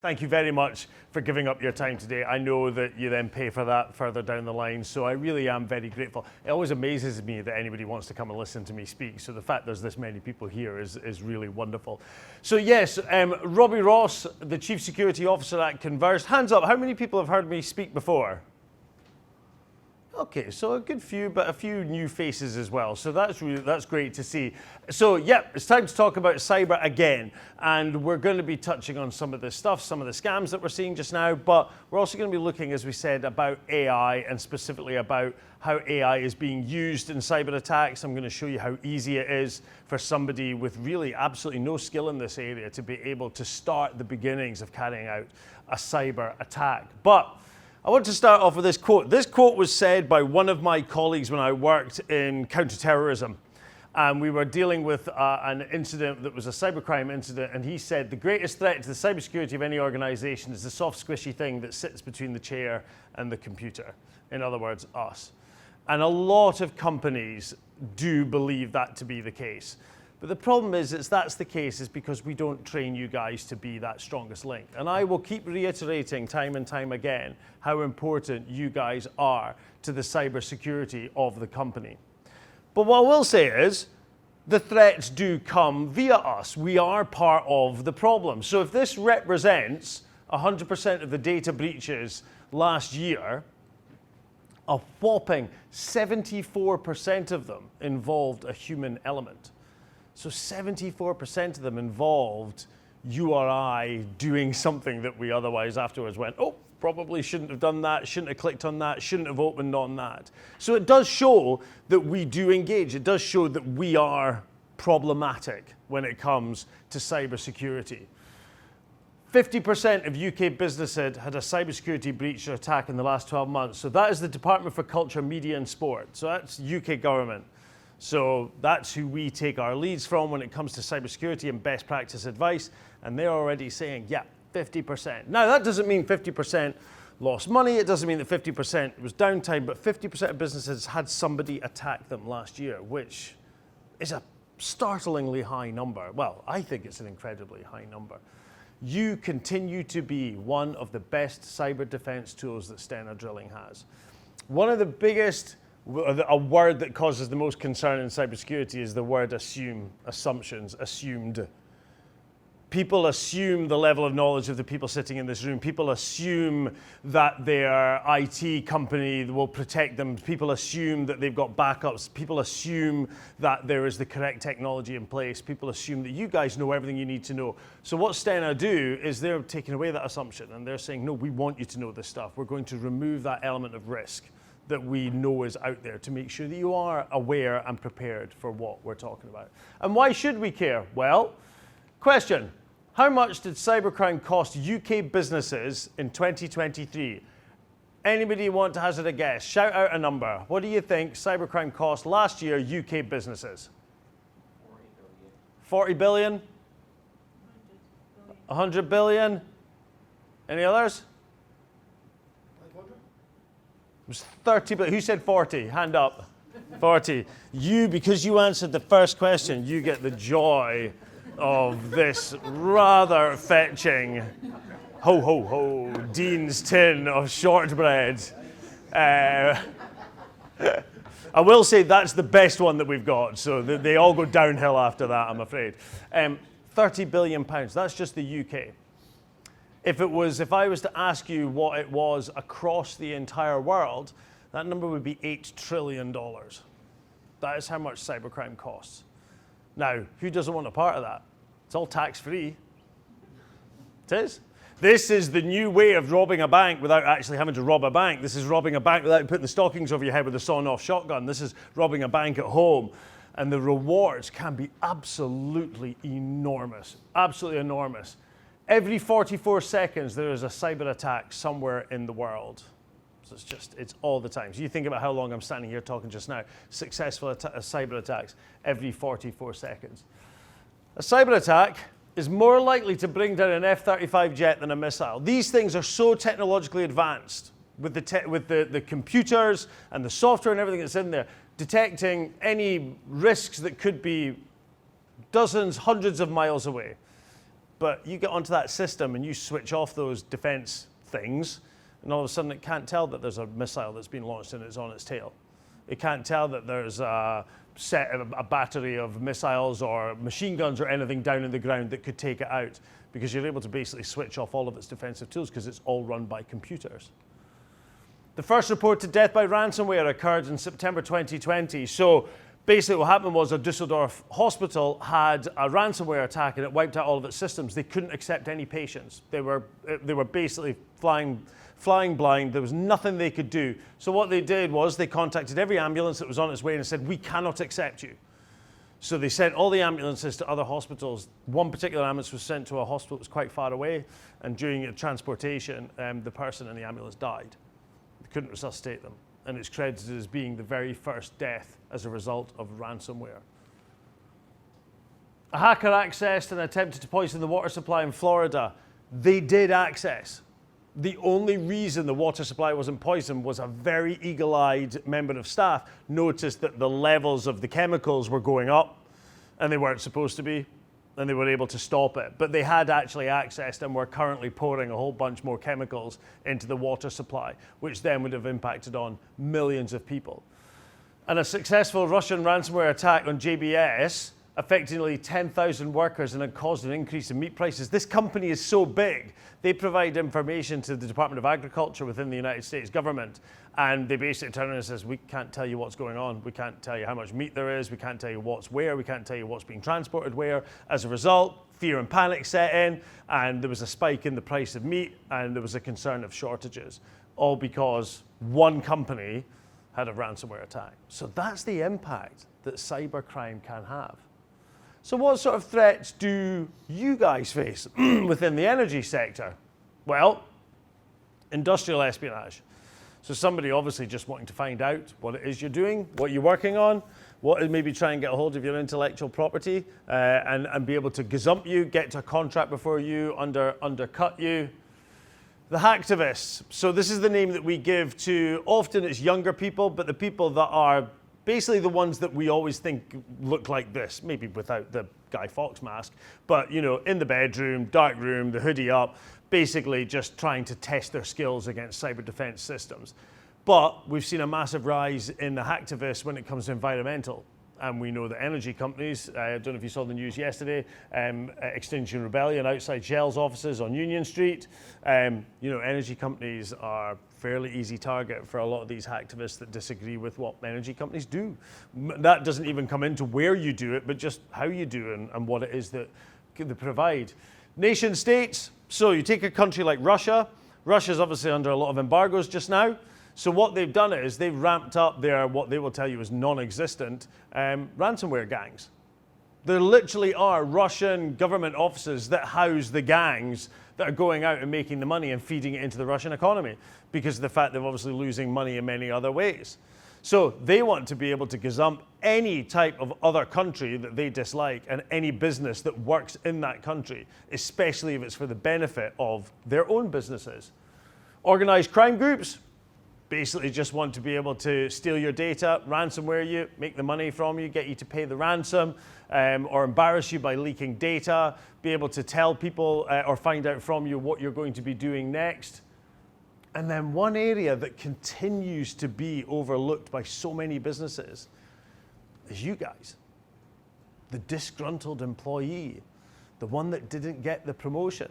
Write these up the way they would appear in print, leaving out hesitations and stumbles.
Thank you very much for giving up your time today. I know that you then pay for that further down the line, so I really am very grateful. It always amazes me that anybody wants to come and listen to me speak, so the fact there's this many people here is really wonderful. So yes, Robbie Ross, the Chief Security Officer at Converse. Hands up, how many people have heard me speak before? Okay, so a good few, but a few new faces as well. So that's great to see. So yeah, it's time to talk about cyber again. And we're going to be touching on some of this stuff, some of the scams that we're seeing just now, but we're also going to be looking, as we said, about AI and specifically about how AI is being used in cyber attacks. I'm going to show you how easy it is for somebody with really absolutely no skill in this area to be able to start the beginnings of carrying out a cyber attack. But I want to start off with this quote. This quote was said by one of my colleagues when I worked in counterterrorism. And we were dealing with an incident that was a cybercrime incident. And he said, the greatest threat to the cybersecurity of any organization is the soft, squishy thing that sits between the chair and the computer. In other words, us. And a lot of companies do believe that to be the case. But the problem is that's the case is because we don't train you guys to be that strongest link. And I will keep reiterating time and time again how important you guys are to the cybersecurity of the company. But what I will say is the threats do come via us. We are part of the problem. So if this represents 100% of the data breaches last year, a whopping 74% of them involved a human element. So 74% of them involved you or I doing something that we otherwise afterwards went, oh, probably shouldn't have done that, shouldn't have clicked on that, shouldn't have opened on that. So it does show that we do engage. It does show that we are problematic when it comes to cybersecurity. 50% of UK businesses had a cybersecurity breach or attack in the last 12 months. So that is the Department for Culture, Media and Sport. So that's UK government. So that's who we take our leads from when it comes to cybersecurity and best practice advice. And they're already saying, yeah, 50%. Now, that doesn't mean 50% lost money. It doesn't mean that 50% was downtime, but 50% of businesses had somebody attack them last year, which is a startlingly high number. Well, I think it's an incredibly high number. You continue to be one of the best cyber defense tools that Stena Drilling has. One of the biggest a word that causes the most concern in cybersecurity is the word assume, assumptions, assumed. People assume the level of knowledge of the people sitting in this room. People assume that their IT company will protect them. People assume that they've got backups. People assume that there is the correct technology in place. People assume that you guys know everything you need to know. So what Stena do is they're taking away that assumption and they're saying, no, we want you to know this stuff. We're going to remove that element of risk that we know is out there to make sure that you are aware and prepared for what we're talking about. And why should we care? Well, question, how much did cybercrime cost UK businesses in 2023? Anybody want to hazard a guess? Shout out a number. What do you think cybercrime cost last year UK businesses? 40 billion? 100 billion? Any others? It was 30, but who said 40? Hand up. 40. You, because you answered the first question, you get the joy of this rather fetching ho ho ho Dean's tin of shortbread. I will say that's the best one that we've got, so they all go downhill after that, I'm afraid. 30 billion pounds, that's just the UK. If I was to ask you what it was across the entire world, that number would be $8 trillion. That is how much cybercrime costs. Now, who doesn't want a part of that? It's all tax-free. It is. This is the new way of robbing a bank without actually having to rob a bank. This is robbing a bank without putting the stockings over your head with a sawn-off shotgun. This is robbing a bank at home. And the rewards can be absolutely enormous. Absolutely enormous. Every 44 seconds, there is a cyber attack somewhere in the world. So it's all the time. So you think about how long I'm standing here talking just now. Successful cyber attacks every 44 seconds. A cyber attack is more likely to bring down an F-35 jet than a missile. These things are so technologically advanced with the computers and the software and everything that's in there, detecting any risks that could be dozens, hundreds of miles away. But you get onto that system and you switch off those defense things, and all of a sudden it can't tell that there's a missile that's been launched and it's on its tail. It can't tell that there's a battery of missiles or machine guns or anything down in the ground that could take it out, because you're able to basically switch off all of its defensive tools because it's all run by computers. The first reported death by ransomware occurred in September 2020. So basically what happened was a Düsseldorf hospital had a ransomware attack and it wiped out all of its systems. They couldn't accept any patients. They were basically flying blind. There was nothing they could do. So what they did was they contacted every ambulance that was on its way and said, we cannot accept you. So they sent all the ambulances to other hospitals. One particular ambulance was sent to a hospital that was quite far away, and during the transportation, the person in the ambulance died. They couldn't resuscitate them, and it's credited as being the very first death as a result of ransomware. A hacker accessed and attempted to poison the water supply in Florida. They did access. The only reason the water supply wasn't poisoned was a very eagle-eyed member of staff noticed that the levels of the chemicals were going up and they weren't supposed to be, and they were able to stop it. But they had actually accessed and were currently pouring a whole bunch more chemicals into the water supply, which then would have impacted on millions of people. And a successful Russian ransomware attack on JBS affected nearly 10,000 workers and had caused an increase in meat prices. This company is so big, they provide information to the Department of Agriculture within the United States government, and they basically turn around and says, we can't tell you what's going on, we can't tell you how much meat there is, we can't tell you what's where, we can't tell you what's being transported where. As a result, fear and panic set in, and there was a spike in the price of meat, and there was a concern of shortages, all because one company had a ransomware attack. So that's the impact that cybercrime can have. So what sort of threats do you guys face within the energy sector? Well, industrial espionage. So somebody obviously just wanting to find out what it is you're doing, what you're working on, maybe try and get a hold of your intellectual property and be able to gazump you, get to a contract before you, undercut you. The hacktivists. So this is the name that we give to, often it's younger people, but the people that are basically the ones that we always think look like this, maybe without the Guy Fawkes mask, but you know, in the bedroom, dark room, the hoodie up, basically just trying to test their skills against cyber defense systems. But we've seen a massive rise in the hacktivists when it comes to environmental. And we know that energy companies, I don't know if you saw the news yesterday, Extinction Rebellion outside Shell's offices on Union Street. You know, energy companies are fairly easy target for a lot of these hacktivists that disagree with what energy companies do. That doesn't even come into where you do it, but just how you do it and what it is that they provide. Nation states, so you take a country like Russia. Russia's obviously under a lot of embargoes just now. So what they've done is they've ramped up their, what they will tell you is non-existent, ransomware gangs. There literally are Russian government offices that house the gangs that are going out and making the money and feeding it into the Russian economy because of the fact they're obviously losing money in many other ways. So they want to be able to gazump any type of other country that they dislike and any business that works in that country, especially if it's for the benefit of their own businesses. Organized crime groups basically just want to be able to steal your data, ransomware you, make the money from you, get you to pay the ransom, or embarrass you by leaking data, be able to tell people or find out from you what you're going to be doing next. And then one area that continues to be overlooked by so many businesses is you guys. The disgruntled employee, the one that didn't get the promotion,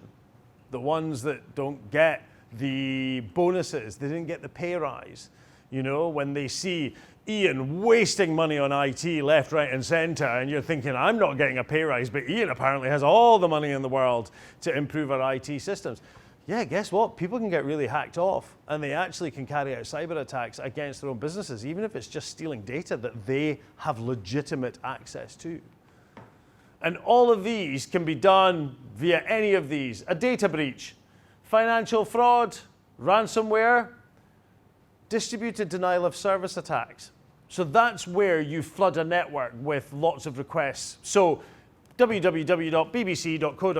the ones that don't get the bonuses, they didn't get the pay rise. You know, when they see Ian wasting money on IT left, right, and center, and you're thinking, I'm not getting a pay rise, but Ian apparently has all the money in the world to improve our IT systems. Yeah, guess what? People can get really hacked off, and they actually can carry out cyber attacks against their own businesses, even if it's just stealing data that they have legitimate access to. And all of these can be done via any of these. A data breach, financial fraud, ransomware, distributed denial of service attacks. So that's where you flood a network with lots of requests. So www.bbc.co.uk,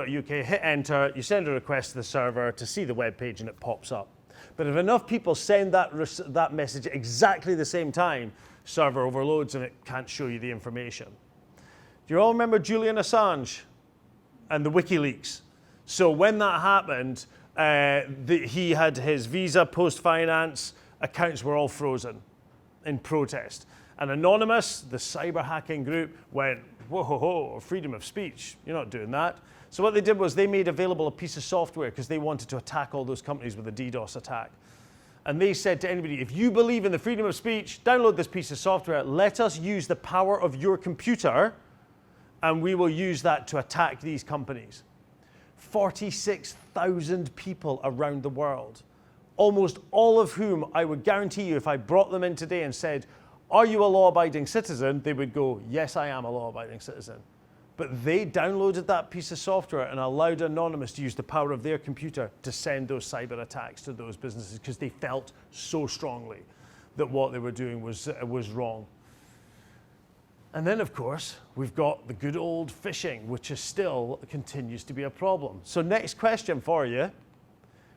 hit enter, you send a request to the server to see the web page and it pops up. But if enough people send that message at exactly the same time, server overloads and it can't show you the information. Do you all remember Julian Assange and the WikiLeaks? So when that happened, he had his Visa post-finance accounts were all frozen in protest. And Anonymous, the cyber hacking group, went, whoa, ho, ho, freedom of speech. You're not doing that. So what they did was they made available a piece of software because they wanted to attack all those companies with a DDoS attack. And they said to anybody, if you believe in the freedom of speech, download this piece of software. Let us use the power of your computer, and we will use that to attack these companies. 46,000 people around the world, almost all of whom I would guarantee you if I brought them in today and said, are you a law-abiding citizen? They would go, yes, I am a law-abiding citizen. But they downloaded that piece of software and allowed Anonymous to use the power of their computer to send those cyber attacks to those businesses because they felt so strongly that what they were doing was wrong. And then, of course, we've got the good old phishing, which is still continues to be a problem. So next question for you.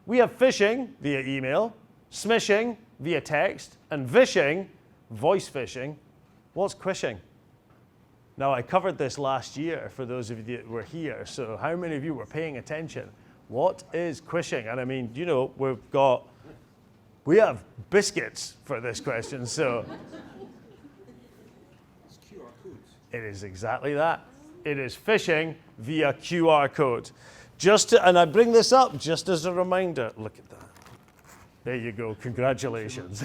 We have phishing via email, smishing via text, and vishing, voice phishing. What's quishing? Now, I covered this last year for those of you that were here, so how many of you were paying attention? What is quishing? And I mean, you know, we have biscuits for this question, so. It's QR codes. It is exactly that. It is phishing via QR code. And I bring this up just as a reminder. Look at that. There you go, congratulations.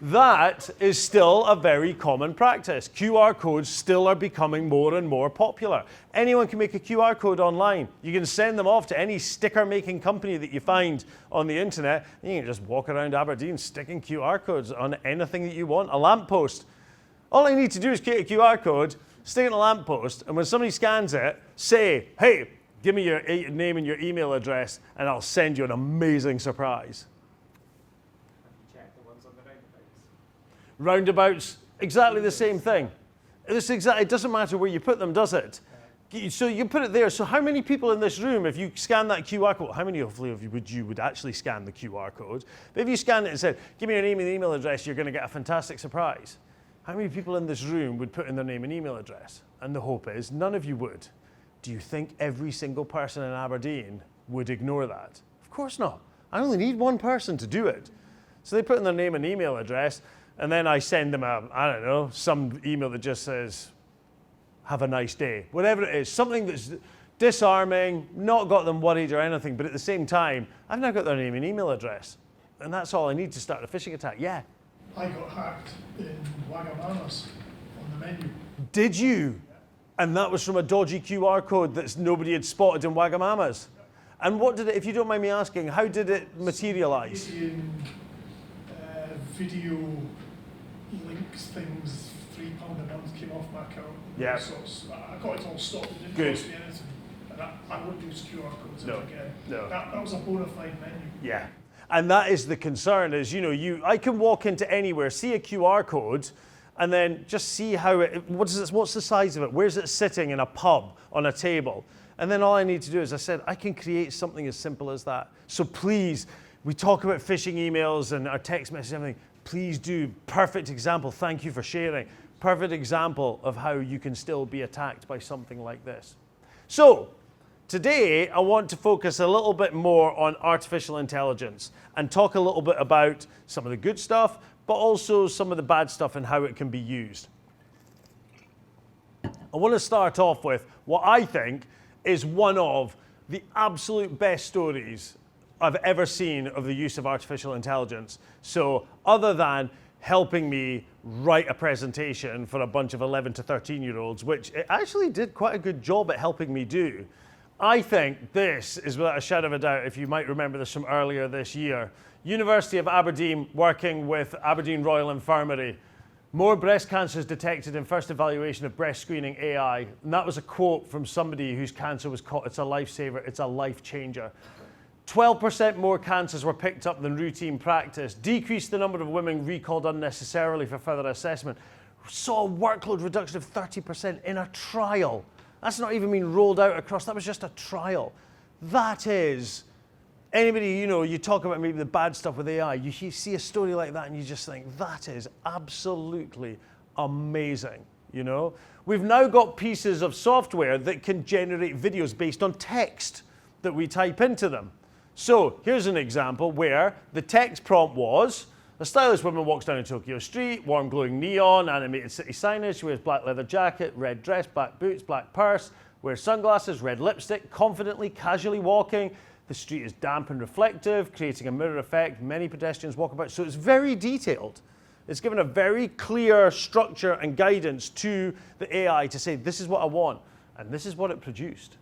That is still a very common practice. QR codes still are becoming more and more popular. Anyone can make a QR code online. You can send them off to any sticker-making company that you find on the internet. And you can just walk around Aberdeen sticking QR codes on anything that you want. A lamppost. All I need to do is create a QR code, stick it in a lamppost, and when somebody scans it, say, hey, give me your name and your email address, and I'll send you an amazing surprise. Roundabouts, exactly the same thing. It doesn't matter where you put them, does it? So you put it there. So how many people in this room, if you scan that QR code, how many hopefully of you would actually scan the QR code? But if you scanned it and said, give me your name and email address, you're going to get a fantastic surprise. How many people in this room would put in their name and email address? And the hope is none of you would. Do you think every single person in Aberdeen would ignore that? Of course not. I only need one person to do it. So they put in their name and email address, and then I send them some email that just says, have a nice day. Whatever it is, something that's disarming, not got them worried or anything, but at the same time, I've now got their name and email address. And that's all I need to start a phishing attack. Yeah. I got hacked in Wagamamas on the menu. Did you? And that was from a dodgy QR code that nobody had spotted in Wagamamas. And what did it, if you don't mind me asking, how did it materialize? Video links, things, £3 a month came off my account. Yeah. So I got it all stopped. It didn't Good. cost me anything. And I wouldn't use QR codes No. ever again. No. That was a bona fide menu. Yeah. And that is the concern is, I can walk into anywhere, see a QR code, and then just see how what's the size of it? Where's it sitting in a pub on a table? And then all I need to do is, I said, I can create something as simple as that. So please, we talk about phishing emails and our text messages and everything. Please do. Perfect example. Thank you for sharing. Perfect example of how you can still be attacked by something like this. So today, I want to focus a little bit more on artificial intelligence and talk a little bit about some of the good stuff, but also some of the bad stuff and how it can be used. I want to start off with what I think is one of the absolute best stories I've ever seen of the use of artificial intelligence. So other than helping me write a presentation for a bunch of 11 to 13-year-olds, which it actually did quite a good job at helping me do, I think this is without a shadow of a doubt, if you might remember this from earlier this year, University of Aberdeen working with Aberdeen Royal Infirmary. More breast cancers detected in first evaluation of breast screening AI. And that was a quote from somebody whose cancer was caught. It's a lifesaver, it's a life changer. 12% more cancers were picked up than routine practice. Decreased the number of women recalled unnecessarily for further assessment. Saw a workload reduction of 30% in a trial. That's not even been rolled out across, that was just a trial. That is, anybody, you talk about maybe the bad stuff with AI, you see a story like that and you just think, that is absolutely amazing, We've now got pieces of software that can generate videos based on text. that we type into them. So here's an example where the text prompt was, a stylish woman walks down a Tokyo street, warm glowing neon, animated city signage, she wears black leather jacket, red dress, black boots, black purse, wears sunglasses, red lipstick, confidently, casually walking. The street is damp and reflective, creating a mirror effect. Many pedestrians walk about. So it's very detailed. It's given a very clear structure and guidance to the AI to say, this is what I want, and this is what it produced.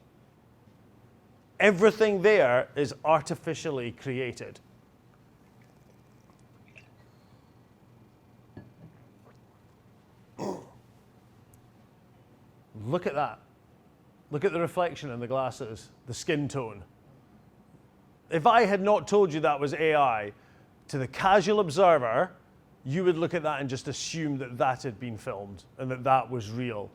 Everything there is artificially created. Look at that. Look at the reflection in the glasses, the skin tone. If I had not told you that was AI, to the casual observer, you would look at that and just assume that that had been filmed and that that was real.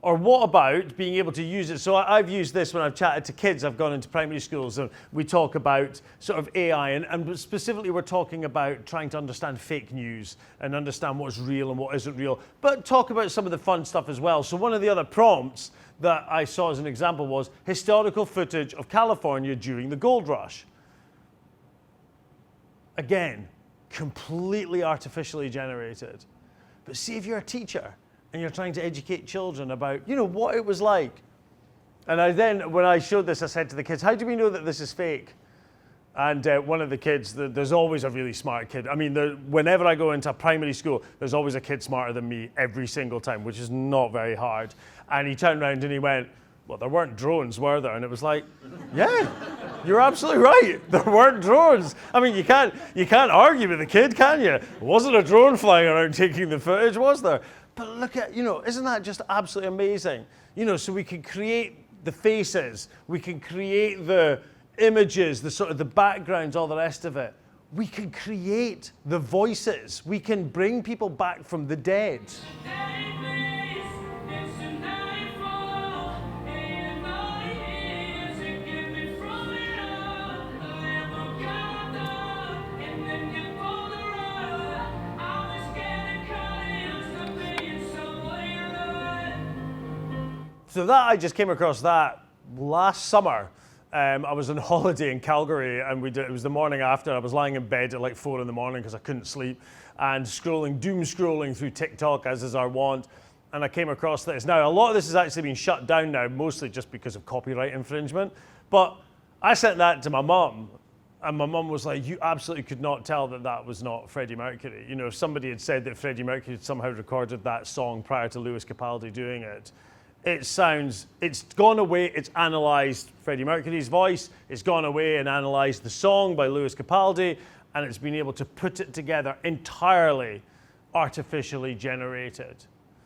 Or what about being able to use it? So I've used this when I've chatted to kids. I've gone into primary schools and we talk about sort of AI, and specifically we're talking about trying to understand fake news and understand what's real and what isn't real, but talk about some of the fun stuff as well. So one of the other prompts that I saw as an example was historical footage of California during the gold rush. Again, completely artificially generated. But see if you're a teacher and you're trying to educate children about, what it was like. And when I showed this, I said to the kids, how do we know that this is fake? And one of the kids, there's always a really smart kid. I mean, whenever I go into a primary school, there's always a kid smarter than me every single time, which is not very hard. And he turned around and he went, well, there weren't drones, were there? And it was like, yeah, you're absolutely right. There weren't drones. I mean, you can't argue with the kid, can you? It wasn't a drone flying around taking the footage, was there? But look at, isn't that just absolutely amazing? So we can create the faces, we can create the images, the sort of the backgrounds, all the rest of it. We can create the voices. We can bring people back from the dead. So I just came across that last summer. I was on holiday in Calgary, and it was the morning after. I was lying in bed at like 4 in the morning because I couldn't sleep, and doom scrolling through TikTok, as is our wont, and I came across this. Now, a lot of this has actually been shut down now, mostly just because of copyright infringement, but I sent that to my mum, and my mum was like, you absolutely could not tell that that was not Freddie Mercury. If somebody had said that Freddie Mercury had somehow recorded that song prior to Lewis Capaldi doing it, it's gone away, it's analysed Freddie Mercury's voice, it's gone away and analysed the song by Lewis Capaldi, and it's been able to put it together entirely artificially generated.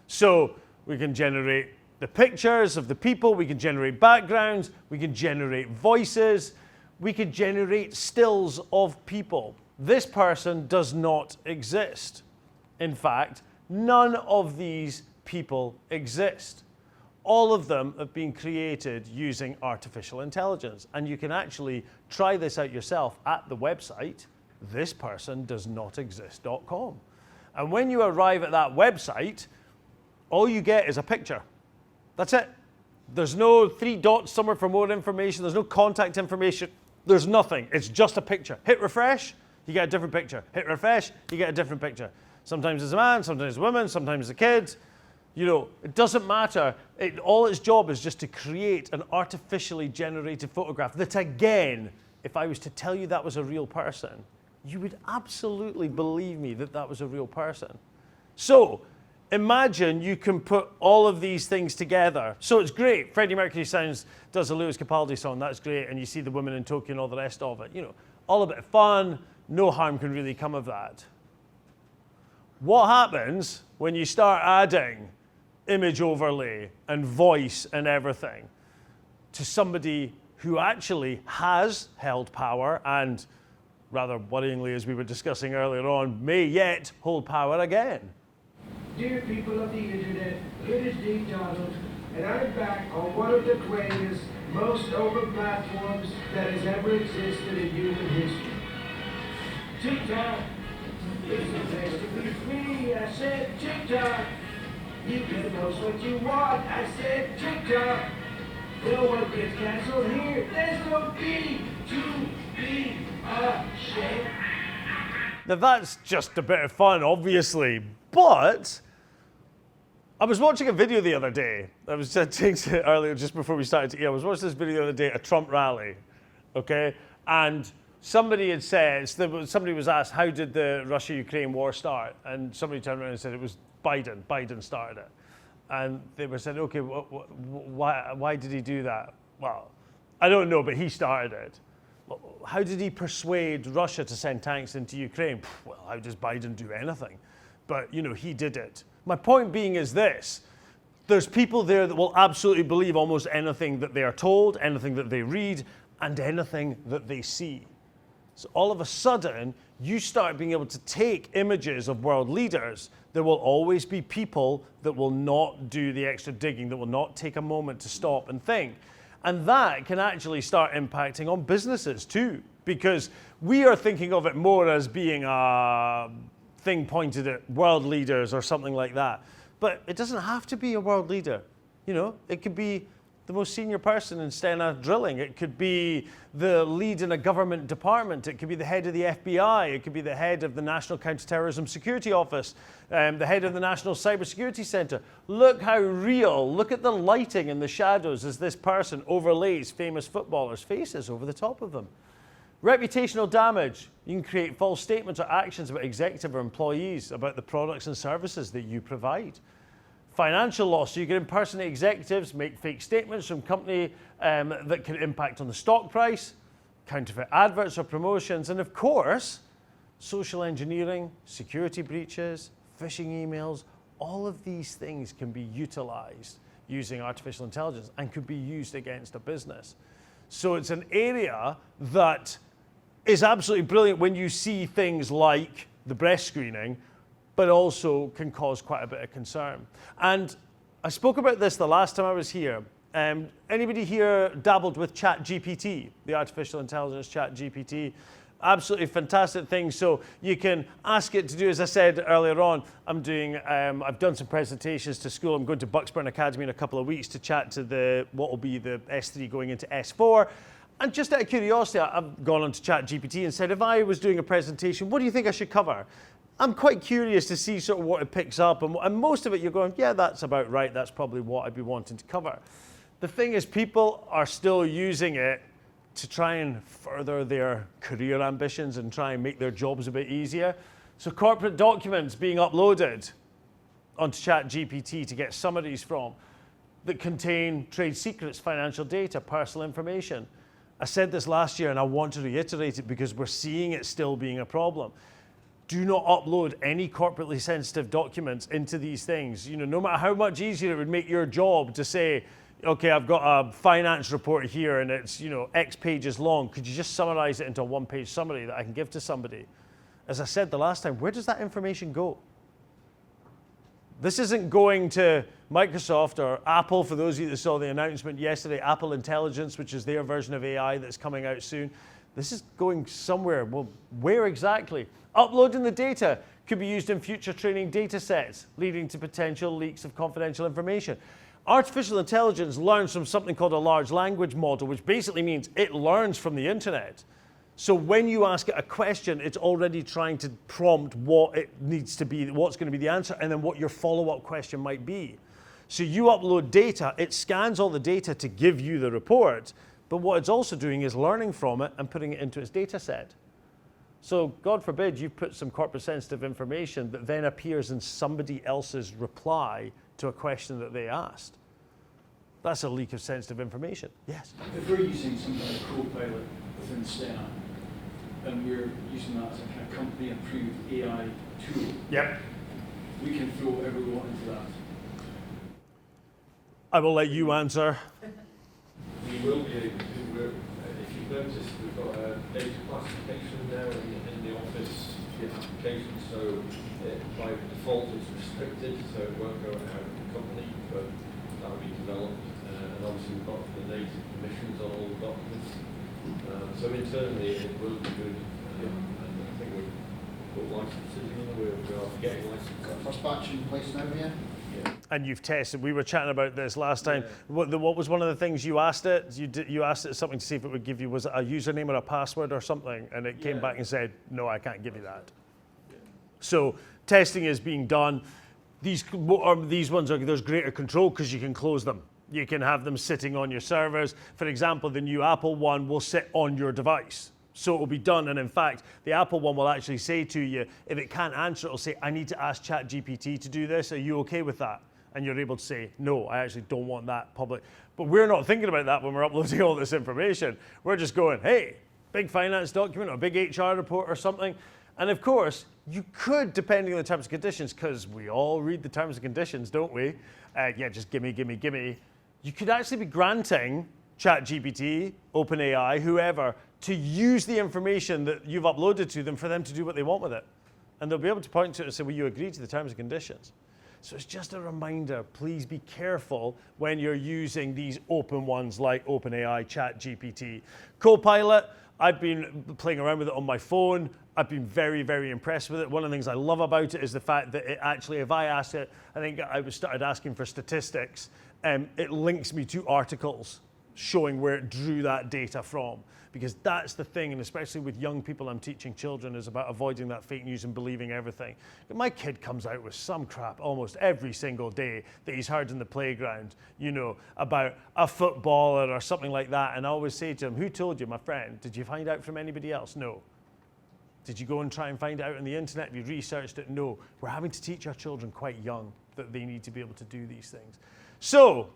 So we can generate the pictures of the people, we can generate backgrounds, we can generate voices, we can generate stills of people. This person does not exist. In fact, none of these people exist. All of them have been created using artificial intelligence. And you can actually try this out yourself at the website, thispersondoesnotexist.com. And when you arrive at that website, all you get is a picture. That's it. There's no 3 dots somewhere for more information. There's no contact information. There's nothing. It's just a picture. Hit refresh, you get a different picture. Hit refresh, you get a different picture. Sometimes it's a man, sometimes it's a woman, sometimes it's a kid. It doesn't matter. All its job is just to create an artificially generated photograph that, again, if I was to tell you that was a real person, you would absolutely believe me that that was a real person. So imagine you can put all of these things together. So it's great. Freddie Mercury does a Lewis Capaldi song. That's great. And you see the women in Tokyo and all the rest of it. All a bit of fun. No harm can really come of that. What happens when you start adding image overlay and voice and everything to somebody who actually has held power and, rather worryingly, as we were discussing earlier on, may yet hold power again? Dear people of the internet, it is Dean Donald, and I'm back on one of the greatest, most open platforms that has ever existed in human history. TikTok. It's the place to be free. I said TikTok. You can post what you want. I said TikTok. No one gets canceled here. There's no need to be ashamed. Now that's just a bit of fun, obviously, but I was watching a video the other day. I was saying earlier, just before we started to eat, I was watching this video the other day, a Trump rally, okay? And somebody had said, somebody was asked, how did the Russia-Ukraine war start? And somebody turned around and said it was Biden. Biden started it. And they were saying, okay, why did he do that? Well, I don't know, but he started it. How did he persuade Russia to send tanks into Ukraine? Well, how does Biden do anything? But, you know, he did it. My point being is this. There's people there that will absolutely believe almost anything that they are told, anything that they read, and anything that they see. So all of a sudden, you start being able to take images of world leaders. There will always be people that will not do the extra digging, that will not take a moment to stop and think. And that can actually start impacting on businesses too, because we are thinking of it more as being a thing pointed at world leaders or something like that. But it doesn't have to be a world leader. You know, it could be the most senior person in Stena drilling. It could be the lead in a government department. It could be the head of the FBI. It could be the head of the National Counterterrorism Security Office, the head of the National Cybersecurity Center. Look how real. Look at the lighting and the shadows as this person overlays famous footballers' faces over the top of them. Reputational damage. You can create false statements or actions about executive or employees about the products and services that you provide. Financial loss, so you can impersonate executives, make fake statements from company that can impact on the stock price, counterfeit adverts or promotions, and of course, social engineering, security breaches, phishing emails, all of these things can be utilized using artificial intelligence and could be used against a business. So it's an area that is absolutely brilliant when you see things like the breast screening, but also can cause quite a bit of concern. And I spoke about this the last time I was here. Anybody here dabbled with ChatGPT, the artificial intelligence ChatGPT? Absolutely fantastic thing. So you can ask it to do, as I said earlier on, I've done some presentations to school. I'm going to Bucksburn Academy in a couple of weeks to chat to what will be the S3 going into S4. And just out of curiosity, I've gone onto ChatGPT and said, if I was doing a presentation, what do you think I should cover? I'm quite curious to see sort of what it picks up, and most of it you're going, yeah, that's about right, that's probably what I'd be wanting to cover. The thing is, people are still using it to try and further their career ambitions and try and make their jobs a bit easier. So corporate documents being uploaded onto ChatGPT to get summaries from that contain trade secrets, financial data, personal information. I said this last year and I want to reiterate it because we're seeing it still being a problem. Do not upload any corporately sensitive documents into these things. You know, no matter how much easier it would make your job to say, okay, I've got a finance report here and it's, you know, X pages long. Could you just summarize it into a one-page summary that I can give to somebody? As I said the last time, where does that information go? This isn't going to Microsoft or Apple. For those of you that saw the announcement yesterday, Apple Intelligence, which is their version of AI that's coming out soon. This is going somewhere. Well, where exactly? Uploading the data could be used in future training data sets, leading to potential leaks of confidential information. Artificial intelligence learns from something called a large language model, which basically means it learns from the internet. So when you ask it a question, it's already trying to prompt what it needs to be, what's going to be the answer, and then what your follow-up question might be. So you upload data, it scans all the data to give you the report, but what it's also doing is learning from it and putting it into its data set. So God forbid you put some corporate sensitive information that then appears in somebody else's reply to a question that they asked. That's a leak of sensitive information. Yes? If we're using something like Copilot within Stena, and we're using that as a kind of company-approved AI tool, Yep. we can throw whatever we want into that. I will let you answer. We will be able to, if you've noticed, we've got a data classification there in the Office application, so by default it's restricted, so it won't go out of the company, but that will be developed. And obviously we've got the data permissions on all the documents. So internally it will be good, and I think we've got licenses, we are getting licenses. Got first batch in place now, yeah? And you've tested. We were chatting about this last time. What was one of the things you asked it? You asked it something to see if it would give you, was it a username or a password or something? And it came back and said, no, I can't give you that. So testing is being done. These ones there's greater control because you can close them. You can have them sitting on your servers. For example, the new Apple one will sit on your device. So it will be done, and in fact, the Apple one will actually say to you, if it can't answer, it'll say, I need to ask ChatGPT to do this. Are you okay with that? And you're able to say, no, I actually don't want that public. But we're not thinking about that when we're uploading all this information. We're just going, hey, big finance document or big HR report or something. And of course, you could, depending on the terms and conditions, because we all read the terms and conditions, don't we? Just gimme, gimme, gimme. You could actually be granting ChatGPT, OpenAI, whoever, to use the information that you've uploaded to them for them to do what they want with it. And they'll be able to point to it and say, well, you agree to the terms and conditions. So it's just a reminder, please be careful when you're using these open ones like OpenAI, ChatGPT. Copilot, I've been playing around with it on my phone. I've been very, very impressed with it. One of the things I love about it is the fact that it actually, if I ask it, I think I started asking for statistics, it links me to articles showing where it drew that data from. Because that's the thing, and especially with young people I'm teaching children, is about avoiding that fake news and believing everything. My kid comes out with some crap almost every single day that he's heard in the playground, about a footballer or something like that. And I always say to him, who told you, my friend? Did you find out from anybody else? No. Did you go and try and find it out on the internet? Have you researched it? No. We're having to teach our children quite young that they need to be able to do these things. So,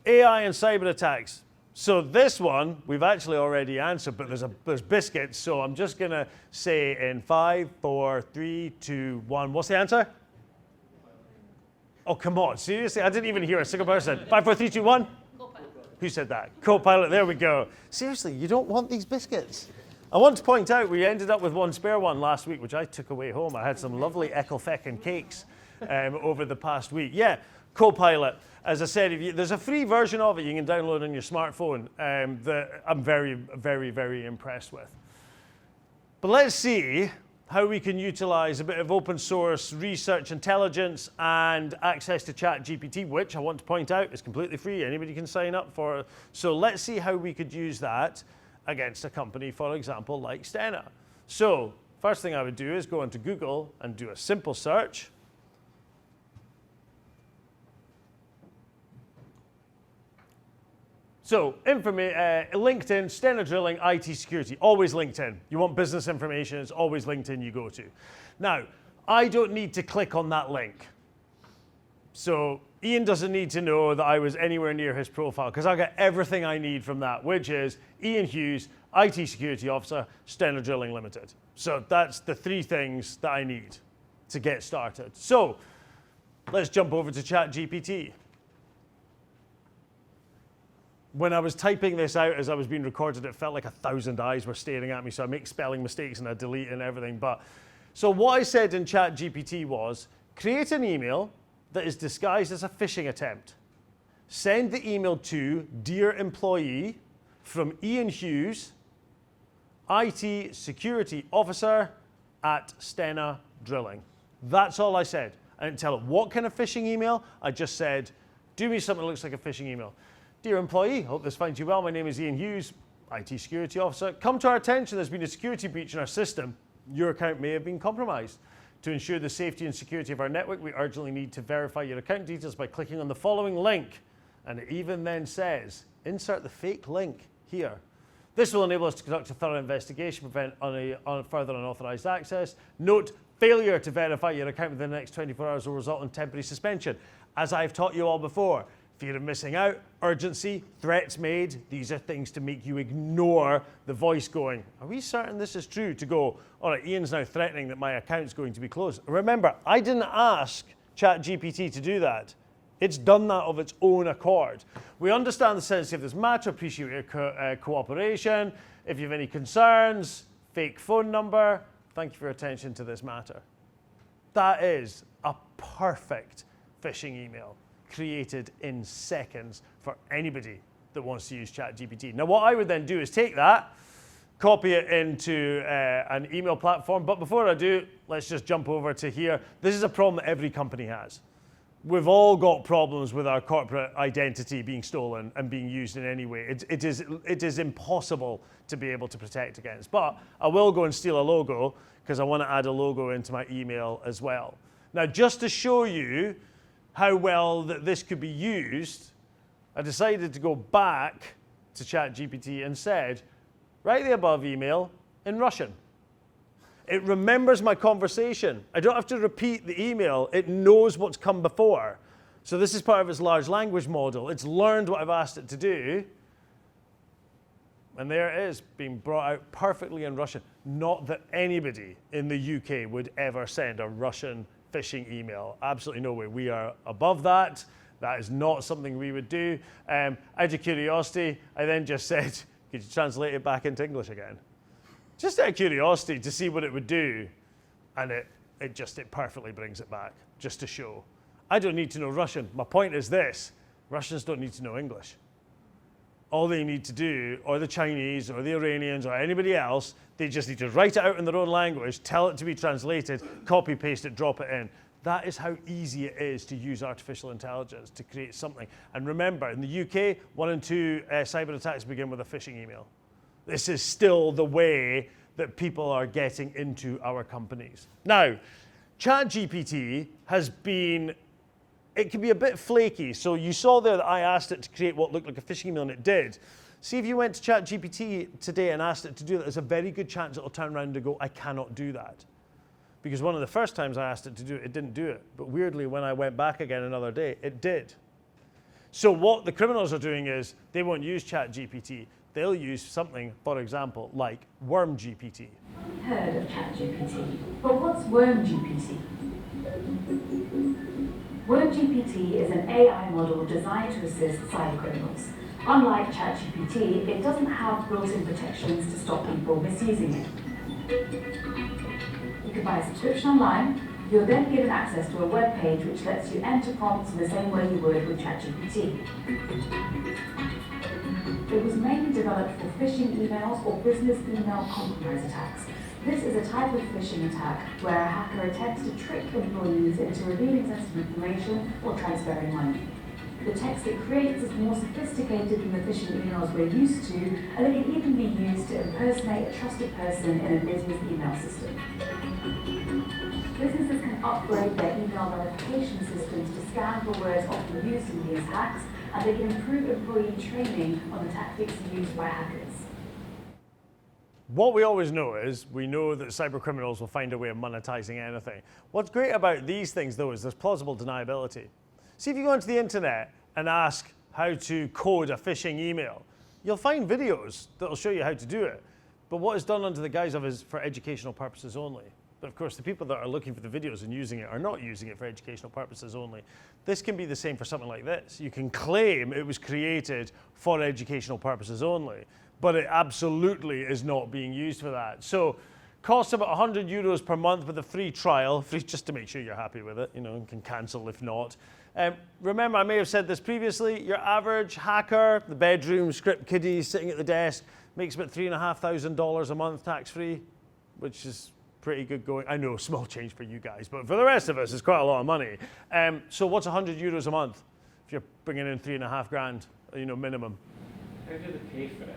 AI and cyber attacks. So this one, we've actually already answered, but there's biscuits, so I'm just going to say in 5, 4, 3, 2, 1. What's the answer? Oh, come on. Seriously? I didn't even hear a single person. 5, 4, 3, 2, 1? Copilot. Who said that? Copilot. There we go. Seriously, you don't want these biscuits. I want to point out we ended up with one spare one last week, which I took away home. I had some lovely Eckelfecken cakes over the past week. Yeah, Copilot. As I said, there's a free version of it you can download on your smartphone that I'm very, very, very impressed with. But let's see how we can utilize a bit of open source research intelligence and access to ChatGPT, which I want to point out is completely free. Anybody can sign up for it. So let's see how we could use that against a company, for example, like Stena. So first thing I would do is go into Google and do a simple search. So, LinkedIn, Stena Drilling, IT security, always LinkedIn. You want business information, it's always LinkedIn you go to. Now, I don't need to click on that link. So, Ian doesn't need to know that I was anywhere near his profile because I'll get everything I need from that, which is Ian Hughes, IT security officer, Stena Drilling Limited. So, that's the 3 things that I need to get started. So, let's jump over to ChatGPT. When I was typing this out as I was being recorded, it felt like 1,000 eyes were staring at me, so I make spelling mistakes and I delete and everything. So what I said in ChatGPT was, create an email that is disguised as a phishing attempt. Send the email to Dear Employee from Ian Hughes, IT Security Officer at Stena Drilling. That's all I said. I didn't tell it what kind of phishing email. I just said, do me something that looks like a phishing email. Dear employee, hope this finds you well. My name is Ian Hughes, IT Security Officer. Come to our attention, there's been a security breach in our system. Your account may have been compromised. To ensure the safety and security of our network, we urgently need to verify your account details by clicking on the following link. And it even then says, insert the fake link here. This will enable us to conduct a thorough investigation, prevent further unauthorized access. Note, failure to verify your account within the next 24 hours will result in temporary suspension. As I've taught you all before, fear of missing out, urgency, threats made, these are things to make you ignore the voice going, are we certain this is true? To go, all right, Ian's now threatening that my account's going to be closed. Remember, I didn't ask ChatGPT to do that. It's done that of its own accord. We understand the sensitivity of this matter, appreciate your cooperation. If you have any concerns, fake phone number, thank you for your attention to this matter. That is a perfect phishing email, created in seconds for anybody that wants to use ChatGPT. Now, what I would then do is take that, copy it into an email platform. But before I do, let's just jump over to here. This is a problem that every company has. We've all got problems with our corporate identity being stolen and being used in any way. It is impossible to be able to protect against. But I will go and steal a logo because I want to add a logo into my email as well. Now, just to show you how well that this could be used, I decided to go back to ChatGPT and said, write the above email in Russian. It remembers my conversation. I don't have to repeat the email. It knows what's come before. So this is part of its large language model. It's learned what I've asked it to do. And there it is, being brought out perfectly in Russian. Not that anybody in the UK would ever send a Russian phishing email. Absolutely no way. We are above that. That is not something we would do. Out of curiosity, I then just said, could you translate it back into English again? Just out of curiosity to see what it would do. And it perfectly brings it back, just to show. I don't need to know Russian. My point is this, Russians don't need to know English. All they need to do, or the Chinese, or the Iranians, or anybody else, they just need to write it out in their own language, tell it to be translated, copy, paste it, drop it in. That is how easy it is to use artificial intelligence to create something. And remember, in the UK, 1 in 2 cyber attacks begin with a phishing email. This is still the way that people are getting into our companies. Now, ChatGPT has been, it can be a bit flaky. So you saw there that I asked it to create what looked like a phishing email, and it did. See, if you went to ChatGPT today and asked it to do that, there's a very good chance it'll turn around and go, I cannot do that. Because one of the first times I asked it to do it, it didn't do it. But weirdly, when I went back again another day, it did. So what the criminals are doing is they won't use ChatGPT. They'll use something, for example, like WormGPT. I've heard of ChatGPT, but what's WormGPT? WormGPT is an AI model designed to assist cybercriminals. Unlike ChatGPT, it doesn't have built-in protections to stop people misusing it. You can buy a subscription online. You're then given access to a web page which lets you enter prompts in the same way you would with ChatGPT. It was mainly developed for phishing emails or business email compromise attacks. This is a type of phishing attack where a hacker attempts to trick employees into revealing sensitive information or transferring money. The text it creates is more sophisticated than the phishing emails we're used to, and it can even be used to impersonate a trusted person in a business email system. Businesses can upgrade their email verification systems to scan for words often used in these hacks, and they can improve employee training on the tactics used by hackers. What we always know is, we know that cyber criminals will find a way of monetizing anything. What's great about these things, though, is there's plausible deniability. See, if you go onto the internet and ask how to code a phishing email, you'll find videos that'll show you how to do it. But what is done under the guise of is for educational purposes only. But of course, the people that are looking for the videos and using it are not using it for educational purposes only. This can be the same for something like this. You can claim it was created for educational purposes only, but it absolutely is not being used for that. So, costs about €100 per month with a free trial, free just to make sure you're happy with it, and can cancel if not. Remember, I may have said this previously, your average hacker, the bedroom script kiddie sitting at the desk, makes about $3,500 a month tax-free, which is pretty good going. I know, small change for you guys, but for the rest of us, it's quite a lot of money. So what's €100 a month if you're bringing in $3,500, minimum? How do they pay for it?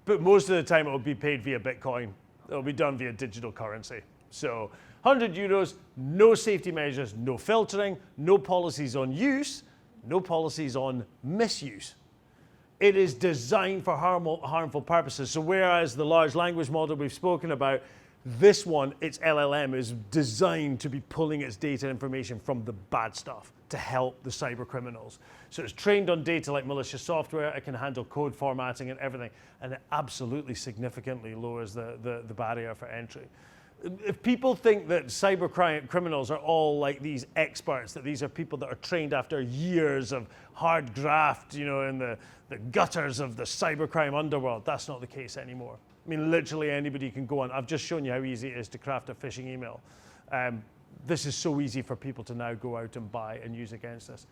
But most of the time, it will be paid via Bitcoin. It'll be done via digital currency. So €100, no safety measures, no filtering, no policies on use, no policies on misuse. It is designed for harmful purposes. So whereas the large language model we've spoken about, this one, its LLM, is designed to be pulling its data information from the bad stuff to help the cyber criminals. So it's trained on data like malicious software. It can handle code formatting and everything. And it absolutely significantly lowers the barrier for entry. If people think that cyber criminals are all like these experts, that these are people that are trained after years of hard graft, in the gutters of the cybercrime underworld, that's not the case anymore. I mean, literally anybody can go on. I've just shown you how easy it is to craft a phishing email. This is so easy for people to now go out and buy and use against us.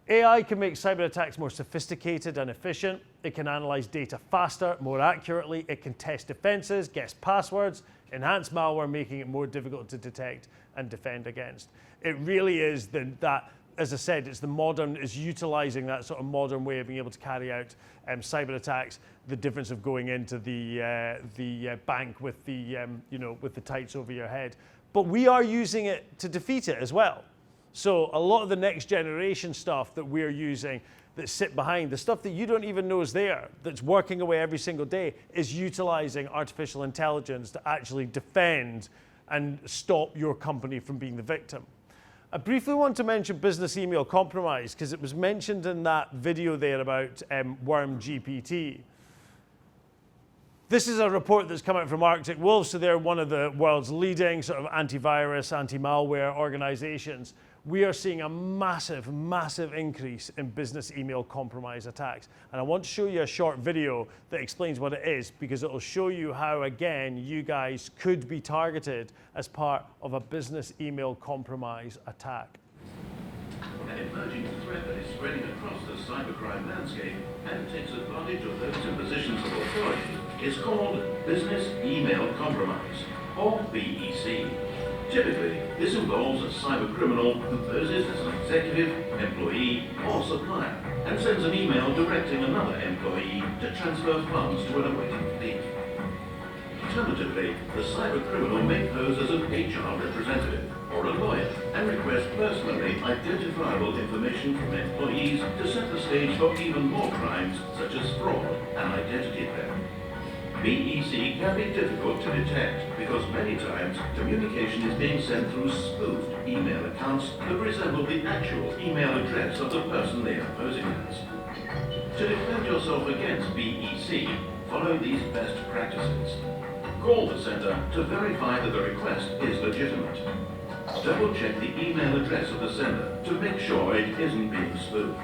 AI can make cyber attacks more sophisticated and efficient. It can analyze data faster, more accurately. It can test defenses, guess passwords, enhance malware, making it more difficult to detect and defend against. It really is that as I said, it's utilizing that sort of modern way of being able to carry out cyber attacks. The difference of going into the bank with with the tights over your head. But we are using it to defeat it as well. So a lot of the next generation stuff that we're using that sit behind, the stuff that you don't even know is there, that's working away every single day, is utilizing artificial intelligence to actually defend and stop your company from being the victim. I briefly want to mention business email compromise because it was mentioned in that video there about Worm GPT. This is a report that's come out from Arctic Wolf, so they're one of the world's leading sort of antivirus, anti-malware organizations. We are seeing a massive, massive increase in business email compromise attacks. And I want to show you a short video that explains what it is, because it will show you how, again, you guys could be targeted as part of a business email compromise attack. An emerging threat that is spreading across the cybercrime landscape and takes advantage of those in positions of authority is called business email compromise, or BEC. Typically, this involves a cybercriminal who poses as an executive, employee, or supplier and sends an email directing another employee to transfer funds to an awaiting thief. Alternatively, the cybercriminal may pose as an HR representative or a lawyer and request personally identifiable information from employees to set the stage for even more crimes such as fraud and identity theft. BEC can be difficult to detect because many times communication is being sent through spoofed email accounts that resemble the actual email address of the person they are posing as. To defend yourself against BEC, follow these best practices. Call the center to verify that the request is legitimate. Double-check the email address of the sender to make sure it isn't being spoofed.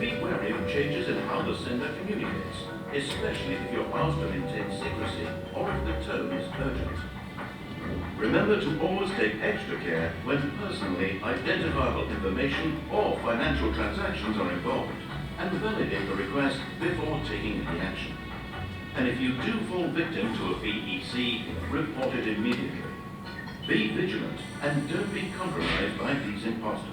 Be wary of changes in how the sender communicates, especially if you're asked to maintain secrecy or if the tone is urgent. Remember to always take extra care when personally identifiable information or financial transactions are involved, and validate the request before taking any action. And if you do fall victim to a BEC, report it immediately. Be vigilant and don't be compromised by these imposters.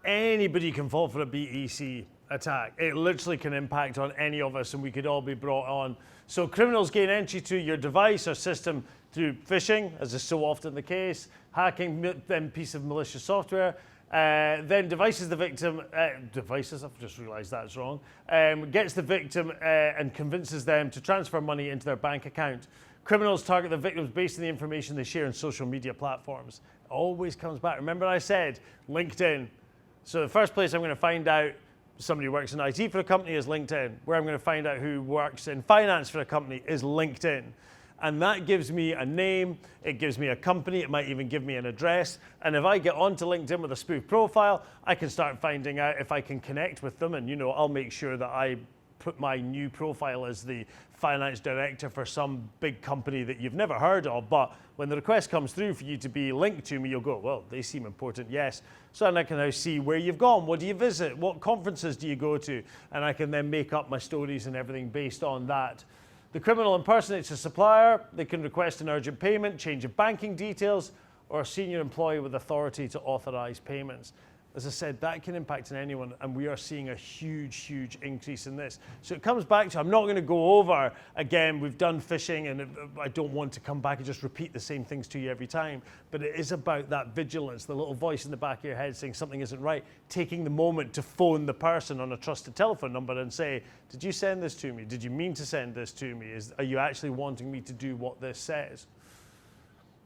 Anybody can fall for a BEC attack. It literally can impact on any of us and we could all be brought on. So criminals gain entry to your device or system through phishing, as is so often the case, hacking then piece of malicious software, then devices the victim, I've just realized that's wrong, gets the victim and convinces them to transfer money into their bank account. Criminals target the victims based on the information they share on social media platforms. It always comes back. Remember I said LinkedIn. So the first place I'm going to find out somebody who works in IT for a company is LinkedIn. Where I'm going to find out who works in finance for a company is LinkedIn. And that gives me a name, it gives me a company, it might even give me an address. And if I get onto LinkedIn with a spoof profile, I can start finding out if I can connect with them. And I'll make sure that I put my new profile as the finance director for some big company that you've never heard of, but when the request comes through for you to be linked to me, you'll go, well, they seem important, yes. So then I can now see where you've gone, what do you visit, what conferences do you go to, and I can then make up my stories and everything based on that. The criminal impersonates a supplier. They can request an urgent payment, change of banking details, or a senior employee with authority to authorize payments. As I said, that can impact on anyone, and we are seeing a huge, huge increase in this. So it comes back to, I'm not going to go over, again, we've done phishing, and I don't want to come back and just repeat the same things to you every time, but it is about that vigilance, the little voice in the back of your head saying something isn't right, taking the moment to phone the person on a trusted telephone number and say, did you send this to me? Did you mean to send this to me? Are you actually wanting me to do what this says?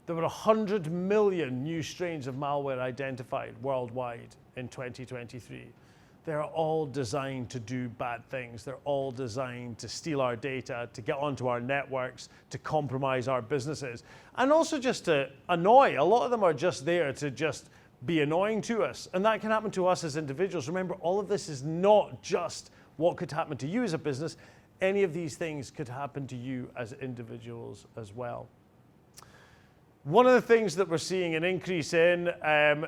There were 100 million new strains of malware identified worldwide in 2023. They're all designed to do bad things. They're all designed to steal our data, to get onto our networks, to compromise our businesses, and also just to annoy. A lot of them are just there to just be annoying to us, and that can happen to us as individuals. Remember, all of this is not just what could happen to you as a business. Any of these things could happen to you as individuals as well. One of the things that we're seeing an increase in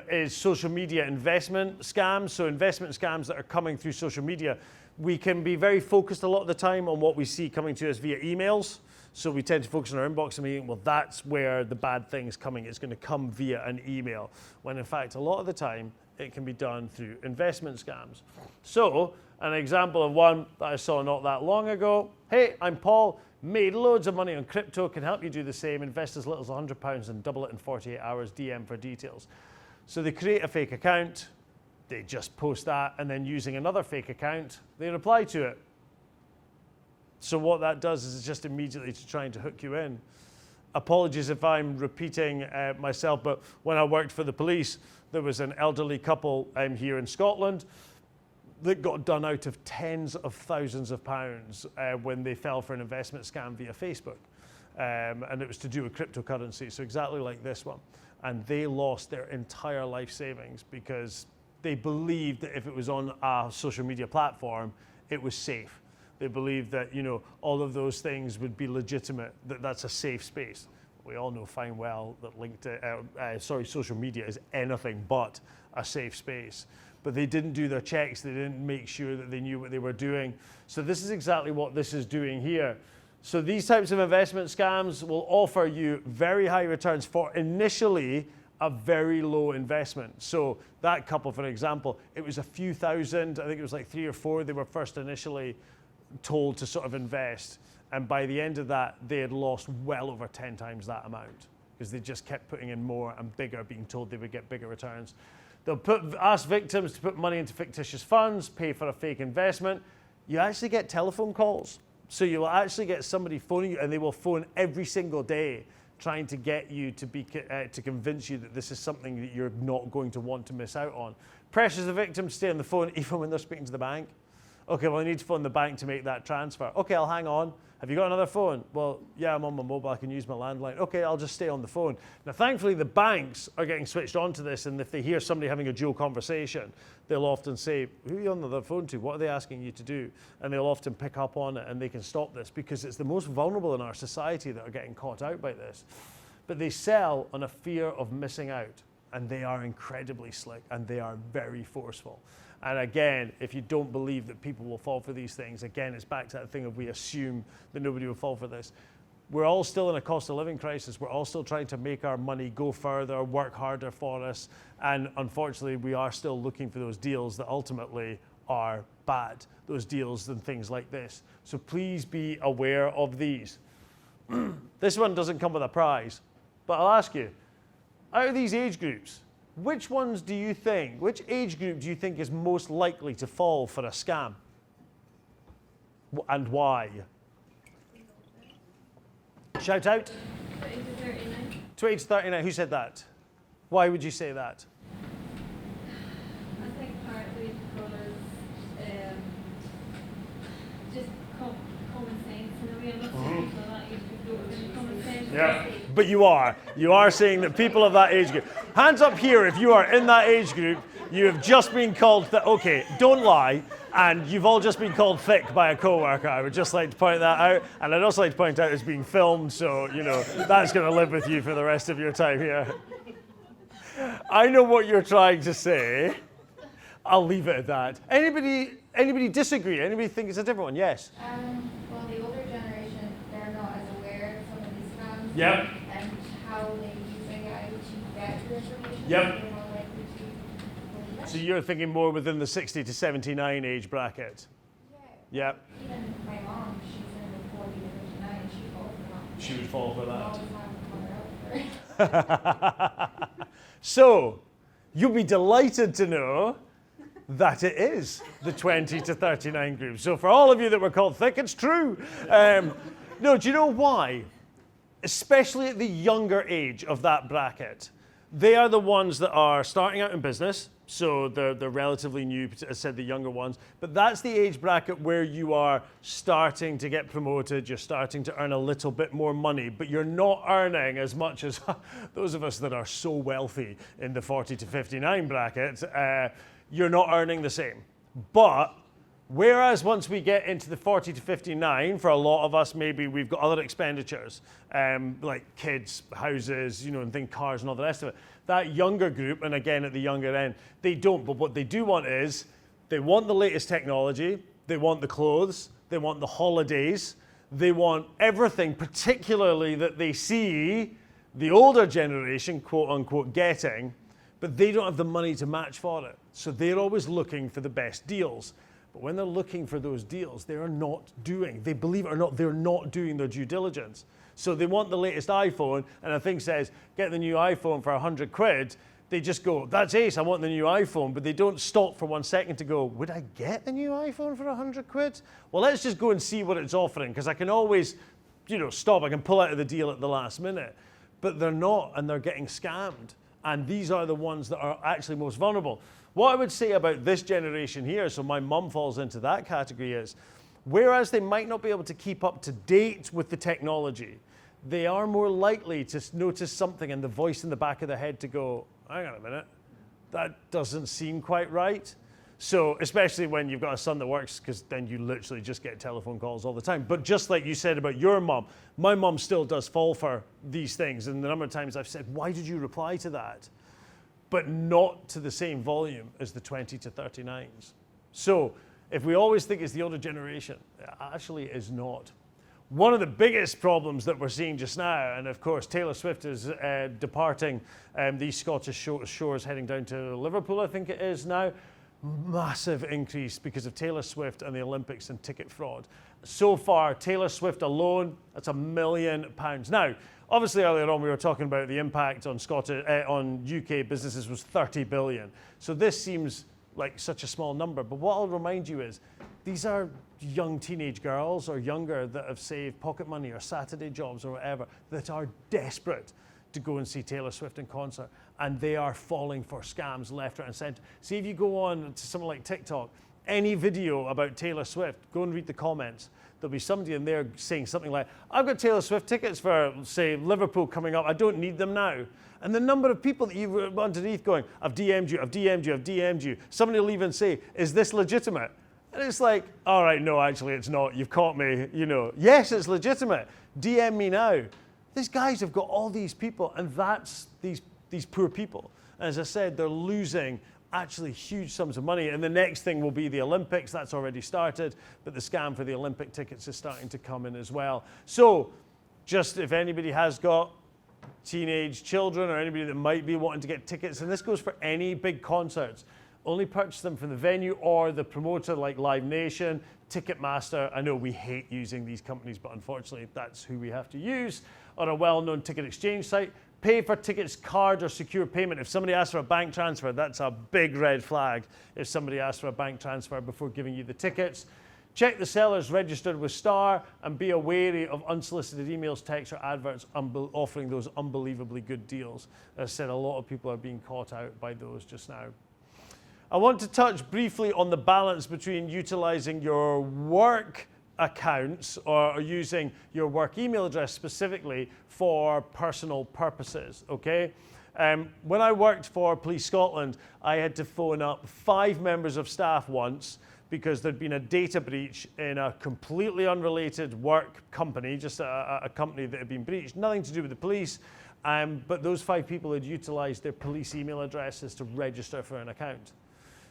is social media investment scams. So investment scams that are coming through social media. We can be very focused a lot of the time on what we see coming to us via emails. So we tend to focus on our inbox and we think, well, that's where the bad thing's coming. It's going to come via an email. When in fact, a lot of the time, it can be done through investment scams. So an example of one that I saw not that long ago. Hey, I'm Paul. Made loads of money on crypto. Can help you do the same. Invest as little as £100 and double it in 48 hours. DM for details. So they create a fake account. They just post that, and then using another fake account, they reply to it. So what that does is it's just immediately trying to hook you in. Apologies if I'm repeating myself, but when I worked for the police, there was an elderly couple here in Scotland that got done out of tens of thousands of pounds when they fell for an investment scam via Facebook. And it was to do with cryptocurrency, so exactly like this one. And they lost their entire life savings because they believed that if it was on a social media platform, it was safe. They believed that, you know, all of those things would be legitimate, that that's a safe space. We all know fine well that social media is anything but a safe space. But they didn't do their checks, they didn't make sure that they knew what they were doing. So this is exactly what this is doing here. So these types of investment scams will offer you very high returns for initially a very low investment. So that couple, for example, it was a few thousand, I think it was like 3 or 4, they were first initially told to sort of invest. And by the end of that, they had lost well over 10 times that amount because they just kept putting in more and bigger, being told they would get bigger returns. They'll ask victims to put money into fictitious funds, pay for a fake investment. You actually get telephone calls. So you'll actually get somebody phoning you, and they will phone every single day trying to get you to convince you that this is something that you're not going to want to miss out on. Pressures the victim to stay on the phone even when they're speaking to the bank. Okay, well, I need to phone the bank to make that transfer. Okay, I'll hang on. Have you got another phone? Well, yeah, I'm on my mobile. I can use my landline. Okay, I'll just stay on the phone. Now, thankfully, the banks are getting switched on to this, and if they hear somebody having a dual conversation, they'll often say, who are you on the phone to? What are they asking you to do? And they'll often pick up on it, and they can stop this because it's the most vulnerable in our society that are getting caught out by this. But they sell on a fear of missing out, and they are incredibly slick, and they are very forceful. And again, if you don't believe that people will fall for these things, again, it's back to that thing of we assume that nobody will fall for this. We're all still in a cost of living crisis. We're all still trying to make our money go further, work harder for us. And unfortunately, we are still looking for those deals that ultimately are bad, those deals and things like this. So please be aware of these. This one doesn't come with a prize, but I'll ask you, out of these age groups, which age group do you think is most likely to fall for a scam? And why? Shout out. 20 to 39. 20 to 39, who said that? Why would you say that? I think partly because just common sense in a way. I'm not saying people that age group don't have common sense. Yeah, but you are saying that people of that age group. Hands up here if you are in that age group, you have just been called, okay, don't lie, and you've all just been called thick by a coworker. I would just like to point that out, and I'd also like to point out it's being filmed, so, you know, that's going to live with you for the rest of your time here. I know what you're trying to say. I'll leave it at that. Anybody disagree? Anybody think it's a different one? Yes? Well, the older generation, they're not as aware of some of these scams. Yep. And how they use AI to get your information. Yep. They're more likely to believe it. So you're thinking more within the 60 to 79 age bracket? Yeah. Yep. Even my mom, she's in the 40 to 59, and she falls for that. She would fall for I that. always have to call her out for it. So, you'll be delighted to know that it is the 20 to 39 group. So for all of you that were called thick, it's true. No, do you know why? Especially at the younger age of that bracket. They are the ones that are starting out in business, so they're relatively new, as I said, the younger ones. But that's the age bracket where you are starting to get promoted, you're starting to earn a little bit more money, but you're not earning as much as those of us that are so wealthy in the 40 to 59 bracket. You're not earning the same. But whereas once we get into the 40 to 59, for a lot of us, maybe we've got other expenditures, like kids, houses, you know, and think cars and all the rest of it. That younger group, and again at the younger end, they don't. But what they do want is, they want the latest technology, They want the clothes, they want the holidays, they want everything, particularly that they see the older generation, quote unquote, getting, but they don't have the money to match for it. So they're always looking for the best deals. But when they're looking for those deals, they are not doing, they believe it or not, they're not doing their due diligence. So they want the latest iPhone, and a thing says, get the new iPhone for 100 quid. They just go, that's ace, I want the new iPhone, but they don't stop for 1 second to go, would I get the new iPhone for 100 quid? Well, let's just go and see what it's offering, because I can always, stop, I can pull out of the deal at the last minute. But they're not, and they're getting scammed. And these are the ones that are actually most vulnerable. What I would say about this generation here, so my mum falls into that category, is whereas they might not be able to keep up to date with the technology, they are more likely to notice something in the voice in the back of their head to go, hang on a minute, that doesn't seem quite right. So especially when you've got a son that works, because then you literally just get telephone calls all the time. But just like you said about your mum, my mum still does fall for these things. And the number of times I've said, why did you reply to that? But not to the same volume as the 20 to 39s. So if we always think it's the older generation, it actually is not. One of the biggest problems that we're seeing just now, and of course Taylor Swift is departing these Scottish shores, heading down to Liverpool, I think it is now. Massive increase because of Taylor Swift and the Olympics and ticket fraud. So far, Taylor Swift alone, that's £1 million. Now, obviously earlier on we were talking about the impact on UK businesses was 30 billion. So this seems like such a small number, but what I'll remind you is these are young teenage girls or younger that have saved pocket money or Saturday jobs or whatever that are desperate to go and see Taylor Swift in concert, and they are falling for scams left, right and centre. See, if you go on to something like TikTok, any video about Taylor Swift, go and read the comments. There'll be somebody in there saying something like, I've got Taylor Swift tickets for, say, Liverpool coming up, I don't need them now. And the number of people that you underneath going, I've DM'd you, I've DM'd you, I've DM'd you. Somebody will even say, is this legitimate? And it's like, all right, no, actually it's not. You've caught me, Yes, it's legitimate. DM me now. These guys have got all these people, and that's these poor people. As I said, they're losing actually huge sums of money. And the next thing will be the Olympics. That's already started, but the scam for the Olympic tickets is starting to come in as well. So just if anybody has got teenage children or anybody that might be wanting to get tickets, and this goes for any big concerts, only purchase them from the venue or the promoter like Live Nation, Ticketmaster. I know we hate using these companies, but unfortunately that's who we have to use. On a well-known ticket exchange site, pay for tickets, card or secure payment. If somebody asks for a bank transfer, that's a big red flag. If somebody asks for a bank transfer before giving you the tickets. Check the sellers registered with Star and be wary of unsolicited emails, texts or adverts offering those unbelievably good deals. As I said, a lot of people are being caught out by those just now. I want to touch briefly on the balance between utilizing your work accounts or using your work email address specifically for personal purposes, okay? When I worked for Police Scotland, I had to phone up 5 members of staff once because there'd been a data breach in a completely unrelated work company, just a company that had been breached, nothing to do with the police, but those 5 people had utilized their police email addresses to register for an account.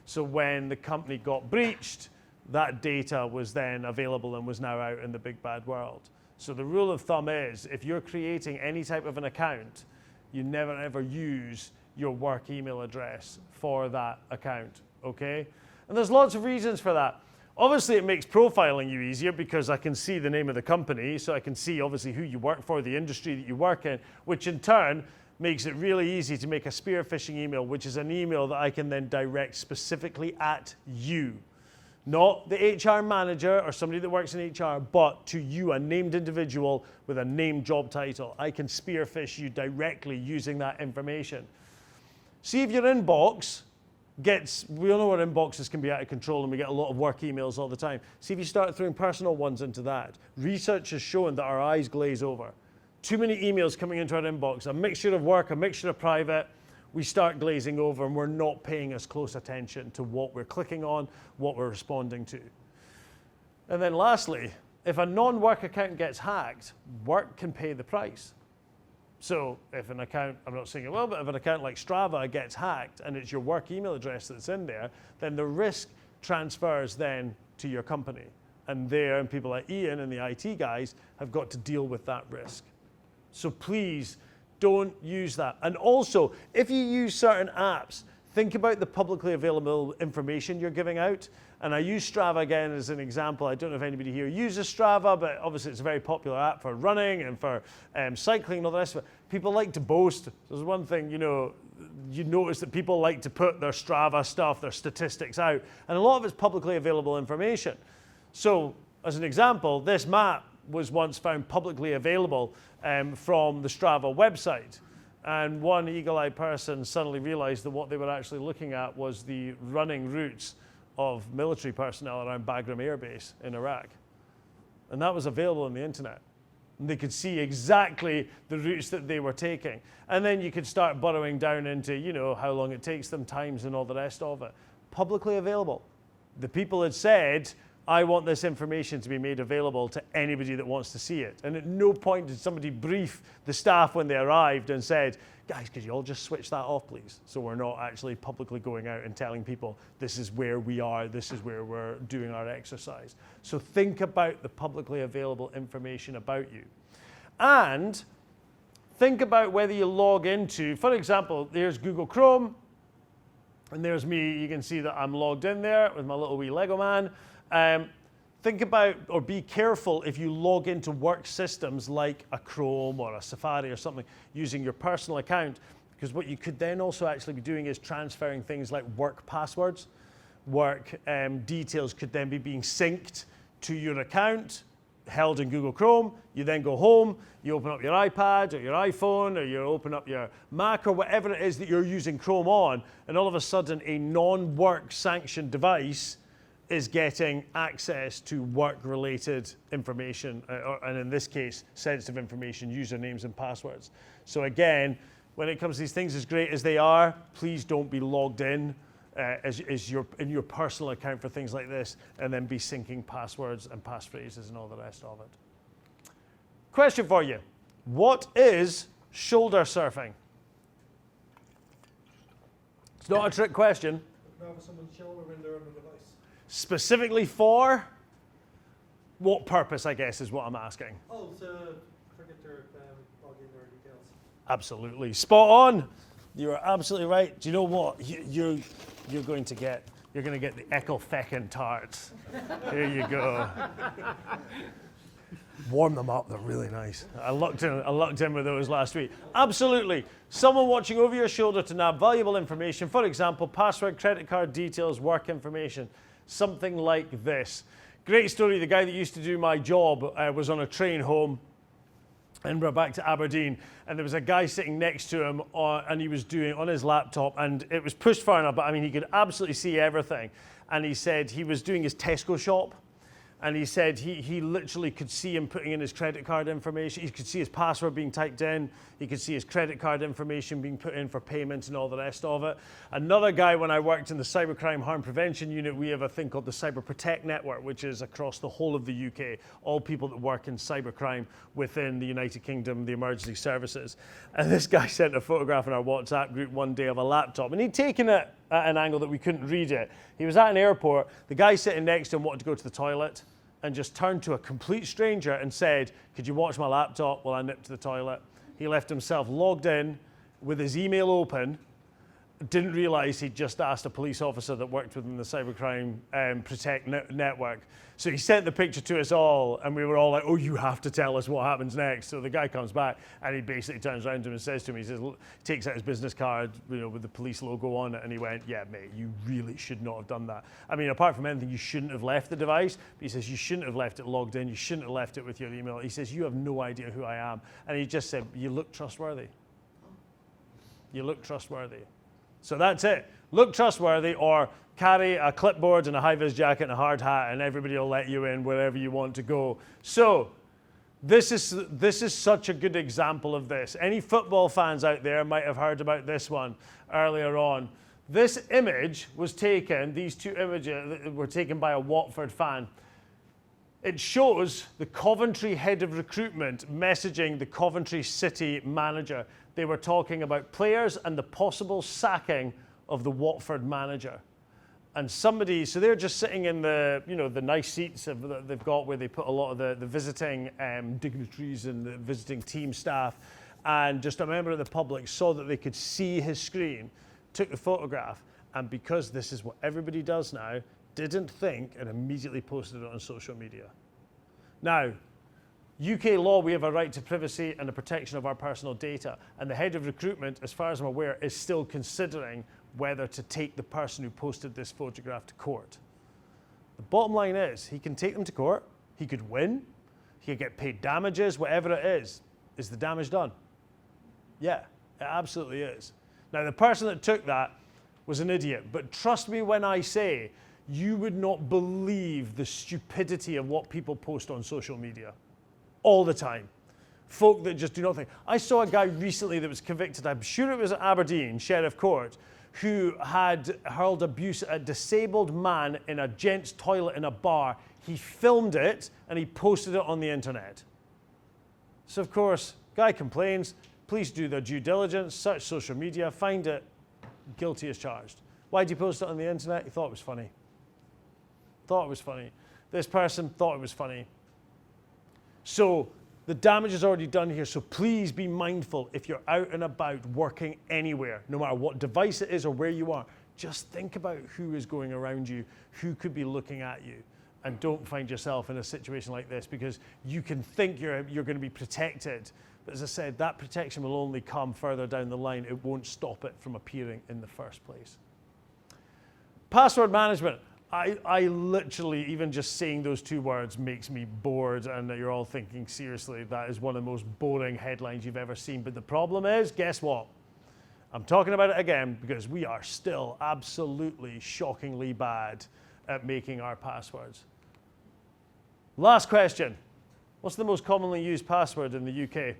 So when the company got breached, that data was then available and was now out in the big bad world. So the rule of thumb is, if you're creating any type of an account, you never ever use your work email address for that account, okay? And there's lots of reasons for that. Obviously, it makes profiling you easier because I can see the name of the company, so I can see obviously who you work for, the industry that you work in, which in turn makes it really easy to make a spear phishing email, which is an email that I can then direct specifically at you. Not the HR manager or somebody that works in HR, but to you, a named individual with a named job title. I can spear phish you directly using that information. See if your inbox we all know our inboxes can be out of control and we get a lot of work emails all the time. See if you start throwing personal ones into that. Research has shown that our eyes glaze over. Too many emails coming into our inbox, a mixture of work, a mixture of private, we start glazing over and we're not paying as close attention to what we're clicking on, what we're responding to. And then lastly, if a non-work account gets hacked, work can pay the price. So if an account, I'm not saying it will, but if an account like Strava gets hacked and it's your work email address that's in there, then the risk transfers then to your company. And people like Ian and the IT guys have got to deal with that risk. So please don't use that. And also, if you use certain apps, think about the publicly available information you're giving out. And I use Strava again as an example. I don't know if anybody here uses Strava, but obviously it's a very popular app for running and for cycling and all the rest of it. People like to boast. There's one thing, you notice that people like to put their Strava stuff, their statistics out, and a lot of it's publicly available information. So, as an example, this map was once found publicly available from the Strava website. And one eagle-eyed person suddenly realized that what they were actually looking at was the running routes of military personnel around Bagram Air Base in Iraq. And that was available on the internet. And they could see exactly the routes that they were taking. And then you could start burrowing down into, how long it takes them, times, and all the rest of it. Publicly available. The people had said, I want this information to be made available to anybody that wants to see it. And at no point did somebody brief the staff when they arrived and said, guys, could you all just switch that off, please? So we're not actually publicly going out and telling people, this is where we are, this is where we're doing our exercise. So think about the publicly available information about you. And think about whether you log into, for example, there's Google Chrome, and there's me. You can see that I'm logged in there with my little wee Lego man. Think about, or be careful if you log into work systems like a Chrome or a Safari or something using your personal account, because what you could then also actually be doing is transferring things like work passwords. Work details could then be being synced to your account, held in Google Chrome. You then go home, you open up your iPad or your iPhone, or you open up your Mac or whatever it is that you're using Chrome on, and all of a sudden a non-work sanctioned device is getting access to work-related information, and in this case, sensitive information, usernames and passwords. So again, when it comes to these things, as great as they are, please don't be logged in in your personal account for things like this, and then be syncing passwords and passphrases and all the rest of it. Question for you. What is shoulder surfing? It's not a trick question. Over someone's shoulder when they're on the device. Specifically for what purpose, I guess, is what I'm asking. Oh, to forget their login or details. Absolutely. Spot on. You are absolutely right. Do you know what? You're going to get the Eckelfecken tarts. Here you go. Warm them up, they're really nice. I lucked in with those last week. Absolutely. Someone watching over your shoulder to nab valuable information, for example, password, credit card details, work information, something like this. Great story. The guy that used to do my job was on a train home, and we're back to Aberdeen, and there was a guy sitting next to him, and he was doing on his laptop, and it was pushed far enough, but I mean, he could absolutely see everything. And he said he was doing his Tesco shop. And he said he literally could see him putting in his credit card information. He could see his password being typed in. He could see his credit card information being put in for payment and all the rest of it. Another guy, when I worked in the Cybercrime Harm Prevention Unit, we have a thing called the Cyber Protect Network, which is across the whole of the UK, all people that work in cybercrime within the United Kingdom, the emergency services. And this guy sent a photograph in our WhatsApp group one day of a laptop, and he'd taken it at an angle that we couldn't read it. He was at an airport. The guy sitting next to him wanted to go to the toilet and just turned to a complete stranger and said, could you watch my laptop while I nip to the toilet? He left himself logged in with his email open, didn't realize he'd just asked a police officer that worked within the Cybercrime Protect network. So he sent the picture to us all, and we were all like, oh, you have to tell us what happens next. So the guy comes back, and he basically turns around to him and says to him, he says, takes out his business card, with the police logo on it, and he went, yeah, mate, you really should not have done that. I mean, apart from anything, you shouldn't have left the device, but he says, you shouldn't have left it logged in, you shouldn't have left it with your email. He says, you have no idea who I am. And he just said, you look trustworthy. You look trustworthy. So that's it. Look trustworthy, or carry a clipboard and a high-vis jacket and a hard hat, and everybody will let you in wherever you want to go. So this is such a good example of this. Any football fans out there might have heard about this one earlier on. This image was taken, these two images were taken by a Watford fan. It shows the Coventry head of recruitment messaging the Coventry City manager. They were talking about players and the possible sacking of the Watford manager. and somebody, so they're just sitting in the, the nice seats that they've got where they put a lot of the visiting dignitaries and the visiting team staff, and just a member of the public saw that they could see his screen, took the photograph, and because this is what everybody does now, didn't think and immediately posted it on social media. Now, UK law, we have a right to privacy and the protection of our personal data, and the head of recruitment, as far as I'm aware, is still considering whether to take the person who posted this photograph to court. The bottom line is, he can take them to court, he could win, he could get paid damages, whatever it is. Is the damage done? Yeah, it absolutely is. Now, the person that took that was an idiot, but trust me when I say, you would not believe the stupidity of what people post on social media. All the time. Folk that just do not think. I saw a guy recently that was convicted, I'm sure it was at Aberdeen Sheriff Court, who had hurled abuse at a disabled man in a gents' toilet in a bar. He filmed it and he posted it on the internet. So of course, guy complains, police do their due diligence, search social media, find it, guilty as charged. Why did he post it on the internet? He thought it was funny. Thought it was funny. This person thought it was funny. So the damage is already done here, so please be mindful if you're out and about working anywhere, no matter what device it is or where you are, just think about who is going around you, who could be looking at you, and don't find yourself in a situation like this because you can think you're going to be protected, but as I said, that protection will only come further down the line. It won't stop it from appearing in the first place. Password management. I literally, even just saying those two words makes me bored, and you're all thinking, seriously, that is one of the most boring headlines you've ever seen. But the problem is, guess what? I'm talking about it again because we are still absolutely shockingly bad at making our passwords. Last question. What's the most commonly used password in the UK?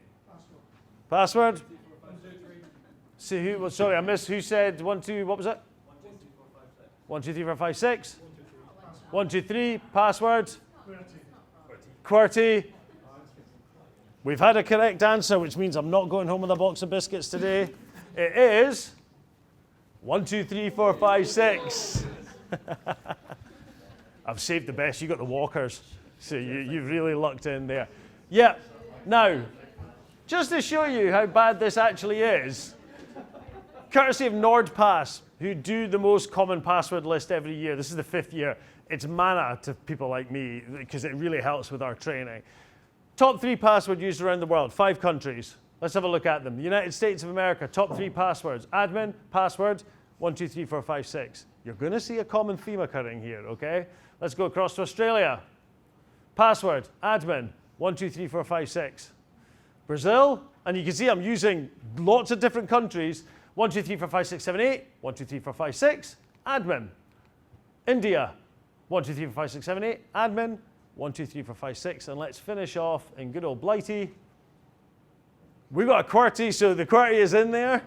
Password? See who, sorry, I missed, who said 1, 2, what was it? 1, 2, 3, 4, 5, 6. 1, 2, 3. Password. QWERTY. We've had a correct answer, which means I'm not going home with a box of biscuits today. It is 1, 2, 3, 4, 5, 6. I've saved the best. You got the walkers, so you've really lucked in there. Yeah. Now, just to show you how bad this actually is, courtesy of NordPass, who do the most common password list every year. This is the 5th year. It's manna to people like me because it really helps with our training. Top 3 password used around the world, 5 countries. Let's have a look at them. The United States of America, top 3 passwords. Admin, password, 1, 2, 3, 4, 5, 6. You're going to see a common theme occurring here, okay? Let's go across to Australia. Password, admin, 1, 2, 3, 4, 5, 6. Brazil, and you can see I'm using lots of different countries. 1, 2, 3, 4, 5, 6, 7, 8. 1, 2, 3, 4, 5, 6. Admin. India. 1, 2, 3, 4, 5, 6, 7, 8. Admin. 1, 2, 3, 4, 5, 6. And let's finish off in good old Blighty. We've got a QWERTY, so the QWERTY is in there.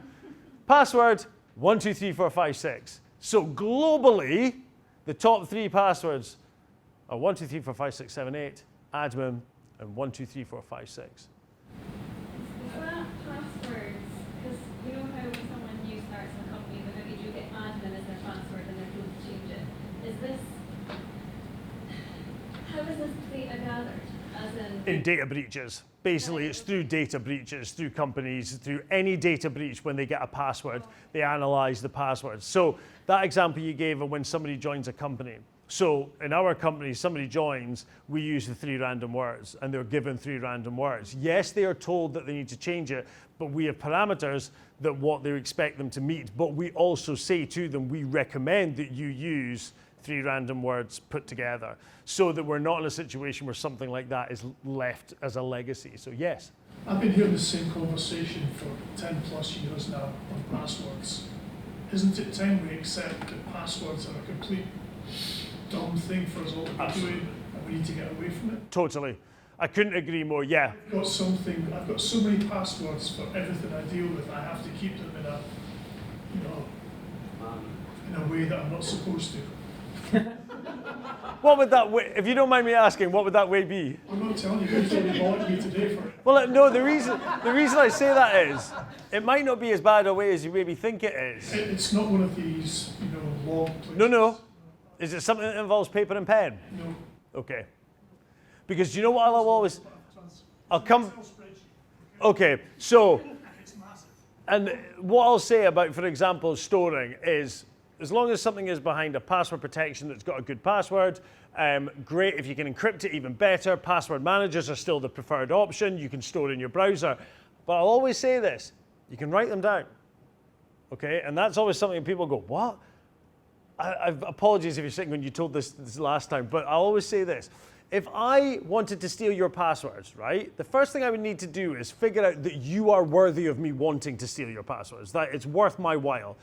Password, 1, 2, 3, 4, 5, 6. So globally, the top 3 passwords are 1, 2, 3, 4, 5, 6, 7, 8. Admin. And 1, 2, 3, 4, 5, 6. Is that passwords? Because you know how when someone new starts a company, they maybe do get admin as their password and they're told to change it. Is this, how is this data gathered? As in data breaches. Basically, it's through data breaches, through companies, through any data breach. When they get a password, they analyze the passwords. So that example you gave of when somebody joins a company. So in our company, somebody joins, we use the 3 random words, and they're given 3 random words. Yes, they are told that they need to change it, but we have parameters that what they expect them to meet. But we also say to them, we recommend that you use 3 random words put together, so that we're not in a situation where something like that is left as a legacy. So yes. I've been hearing the same conversation for 10 plus years now on passwords. Isn't it time we accept that passwords are a complete dumb thing for us all to be doing, and we need to get away from it? Totally. I couldn't agree more, yeah. I've got so many passwords for everything I deal with. I have to keep them in a way that I'm not supposed to. What would that way, if you don't mind me asking, what would that way be? I'm not telling you, who's going to bought me today for it. Well, no, the reason I say that is, it might not be as bad a way as you maybe think it is. It's not one of these, long places. No. Is it something that involves paper and pen? No. Okay. Because you know what I'll always, I'll come, Excel spreadsheet. okay, so, It's massive. and what I'll say about, for example, storing is, as long as something is behind a password protection that's got a good password, great. If you can encrypt it, even better. Password managers are still the preferred option. You can store it in your browser. But I'll always say this, you can write them down, okay? And that's always something people go, what? I've apologies if you're sitting when you told this last time, but I'll always say this. If I wanted to steal your passwords, right, the first thing I would need to do is figure out that you are worthy of me wanting to steal your passwords, that it's worth my while,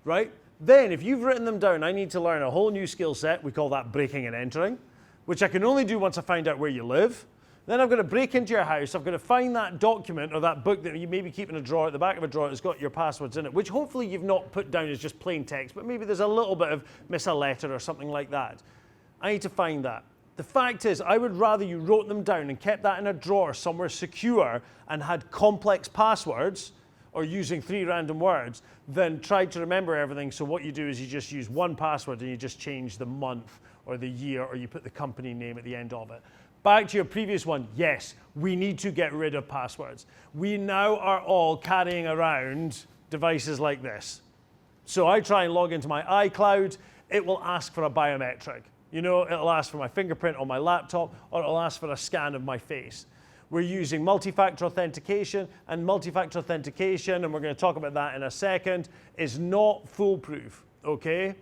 right? Then, if you've written them down, I need to learn a whole new skill set. We call that breaking and entering, which I can only do once I find out where you live. Then I've got to break into your house. I've got to find that document or that book that you maybe keep in a drawer at the back of a drawer that's got your passwords in it, which hopefully you've not put down as just plain text, but maybe there's a little bit of miss a letter or something like that. I need to find that. The fact is, I would rather you wrote them down and kept that in a drawer somewhere secure and had complex passwords or using 3 random words than tried to remember everything. So what you do is you just use one password and you just change the month or the year or you put the company name at the end of it. Back to your previous one, yes, we need to get rid of passwords. We now are all carrying around devices like this. So I try and log into my iCloud, it will ask for a biometric. You know, it'll ask for my fingerprint on my laptop or it'll ask for a scan of my face. We're using multi-factor authentication, and multi-factor authentication, and we're going to talk about that in a second, is not foolproof, okay?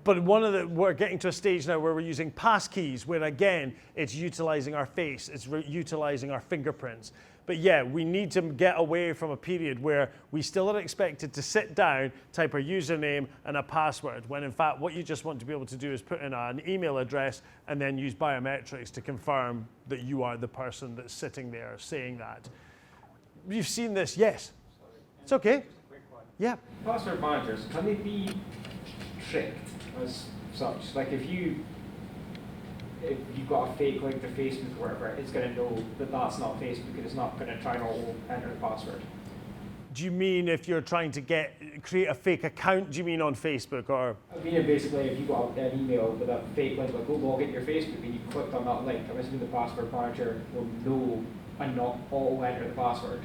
But we're getting to a stage now where we're using passkeys, where again, it's utilizing our face, it's utilizing our fingerprints. But yeah, we need to get away from a period where we still are expected to sit down, type a username and a password, when in fact, what you just want to be able to do is put in an email address and then use biometrics to confirm that you are the person that's sitting there saying that. You've seen this, yes. It's okay. Yeah. Password managers, can they be tricked as such? Like if you've got a fake link to Facebook or whatever, it's going to know that that's not Facebook and it's not going to try and enter the password. Do you mean if you're trying to create a fake account, do you mean on Facebook or? I mean basically if you got an email with a fake link, like go log into your Facebook and you clicked on that link, I'm assuming the password manager will know and not auto-enter the password.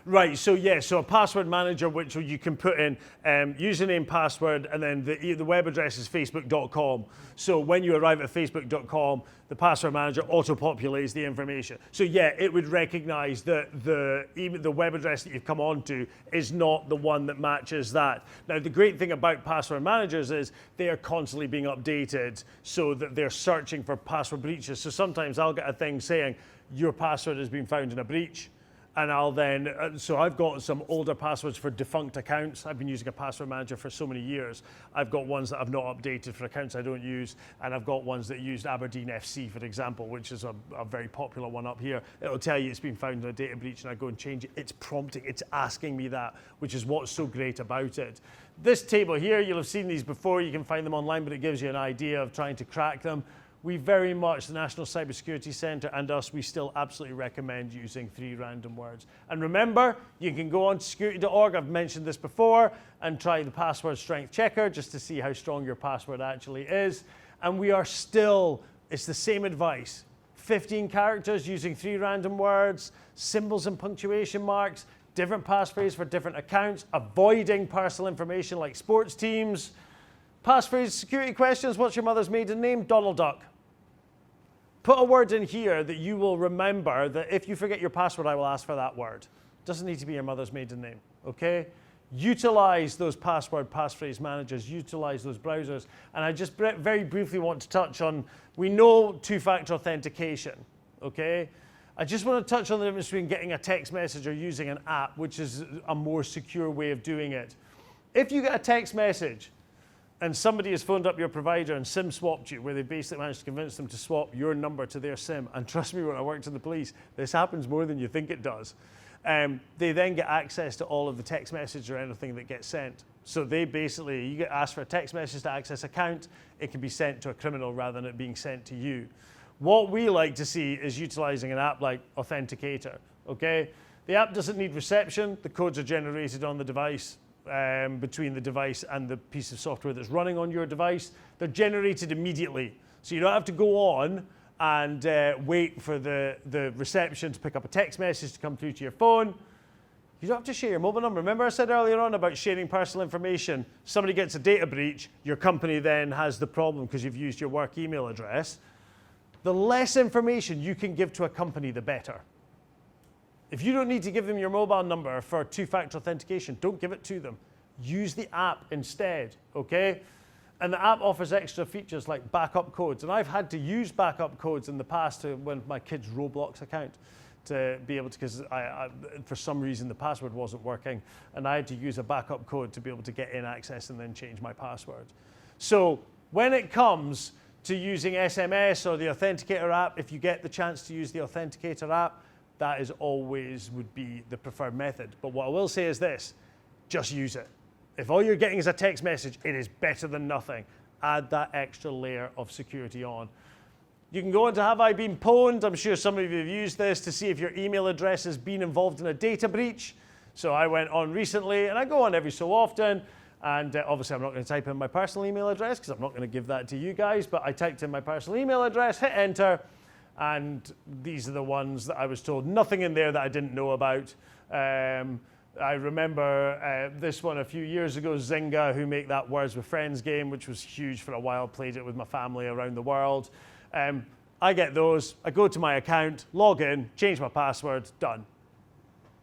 Right, so yeah, so a password manager, which you can put in username, password, and then the web address is facebook.com. So when you arrive at facebook.com, the password manager auto-populates the information. So yeah, it would recognize that the web address that you've come onto is not the one that matches that. Now, the great thing about password managers is they are constantly being updated so that they're searching for password breaches. So sometimes I'll get a thing saying, your password has been found in a breach. And I'll then, so I've got some older passwords for defunct accounts. I've been using a password manager for so many years. I've got ones that I've not updated for accounts I don't use. And I've got ones that used Aberdeen FC, for example, which is a very popular one up here. It'll tell you it's been found in a data breach and I go and change it. It's prompting, it's asking me that, which is what's so great about it. This table here, you'll have seen these before. You can find them online, but it gives you an idea of trying to crack them. We very much, the National Cybersecurity Centre and us, we still absolutely recommend using 3 random words. And remember, you can go on to security.org, I've mentioned this before, and try the password strength checker just to see how strong your password actually is. And we are still, it's the same advice. 15 characters using 3 random words, symbols and punctuation marks, different passphrase for different accounts, avoiding personal information like sports teams. Passphrase security questions, what's your mother's maiden name? Donald Duck. Put a word in here that you will remember that if you forget your password, I will ask for that word. Doesn't need to be your mother's maiden name, okay? Utilize those passphrase managers, utilize those browsers. And I just very briefly want to touch on, we know 2-factor authentication, okay? I just want to touch on the difference between getting a text message or using an app, which is a more secure way of doing it. If you get a text message, and somebody has phoned up your provider and SIM swapped you, where they basically managed to convince them to swap your number to their SIM. And trust me, when I worked in the police, this happens more than you think it does. They then get access to all of the text message or anything that gets sent. So they basically, you get asked for a text message to access account, it can be sent to a criminal rather than it being sent to you. What we like to see is utilizing an app like Authenticator, okay? The app doesn't need reception, the codes are generated on the device. between the device and the piece of software that's running on your device. They're generated immediately. So you don't have to go on and wait for the reception to pick up a text message to come through to your phone. You don't have to share your mobile number. Remember I said earlier on about sharing personal information? Somebody gets a data breach, your company then has the problem because you've used your work email address. The less information you can give to a company, the better. If you don't need to give them your mobile number for two-factor authentication, don't give it to them. Use the app instead, okay? And the app offers extra features like backup codes. And I've had to use backup codes in the past to when my kid's Roblox account to be able to, because for some reason the password wasn't working, and I had to use a backup code to be able to get in access and then change my password. So when it comes to using SMS or the Authenticator app, if you get the chance to use the Authenticator app, that is always would be the preferred method. But what I will say is this, just use it. If all you're getting is a text message, it is better than nothing. Add that extra layer of security on. You can go into Have I Been Pwned? I'm sure some of you have used this to see if your email address has been involved in a data breach. So I went on recently, and I go on every so often, and obviously I'm not going to type in my personal email address because I'm not going to give that to you guys, but I typed in my personal email address, hit enter, and these are the ones that I was told. Nothing in there that I didn't know about. I remember this one a few years ago, Zynga, who make that Words with Friends game, which was huge for a while, played it with my family around the world. I get those, I go to my account, log in, change my password, done.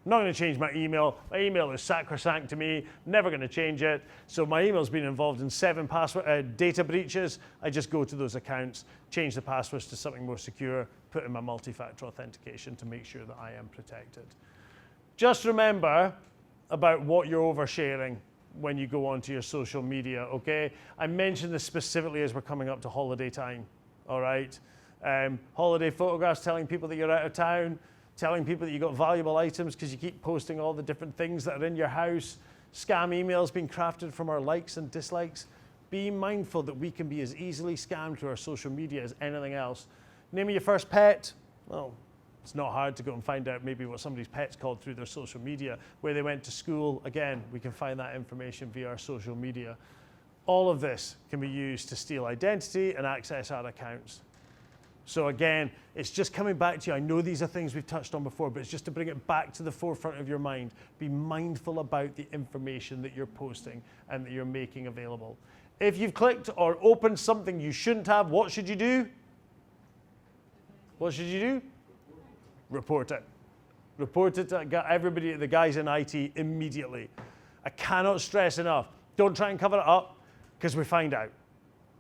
I'm not going to change my email. My email is sacrosanct to me, never going to change it. So my email's been involved in 7 data breaches. I just go to those accounts, change the passwords to something more secure, put in my multi-factor authentication to make sure that I am protected. Just remember about what you're oversharing when you go onto your social media, okay? I mentioned this specifically as we're coming up to holiday time, all right? Holiday photographs, telling people that you're out of town, telling people that you got valuable items because you keep posting all the different things that are in your house, scam emails being crafted from our likes and dislikes. Be mindful that we can be as easily scammed through our social media as anything else. Name of your first pet. Well, it's not hard to go and find out maybe what somebody's pet's called through their social media. Where they went to school, again, we can find that information via our social media. All of this can be used to steal identity and access our accounts. So again, it's just coming back to you. I know these are things we've touched on before, but it's just to bring it back to the forefront of your mind. Be mindful about the information that you're posting and that you're making available. If you've clicked or opened something you shouldn't have, what should you do? What should you do? Report it. Report it to everybody, the guys in IT immediately. I cannot stress enough. Don't try and cover it up because we find out.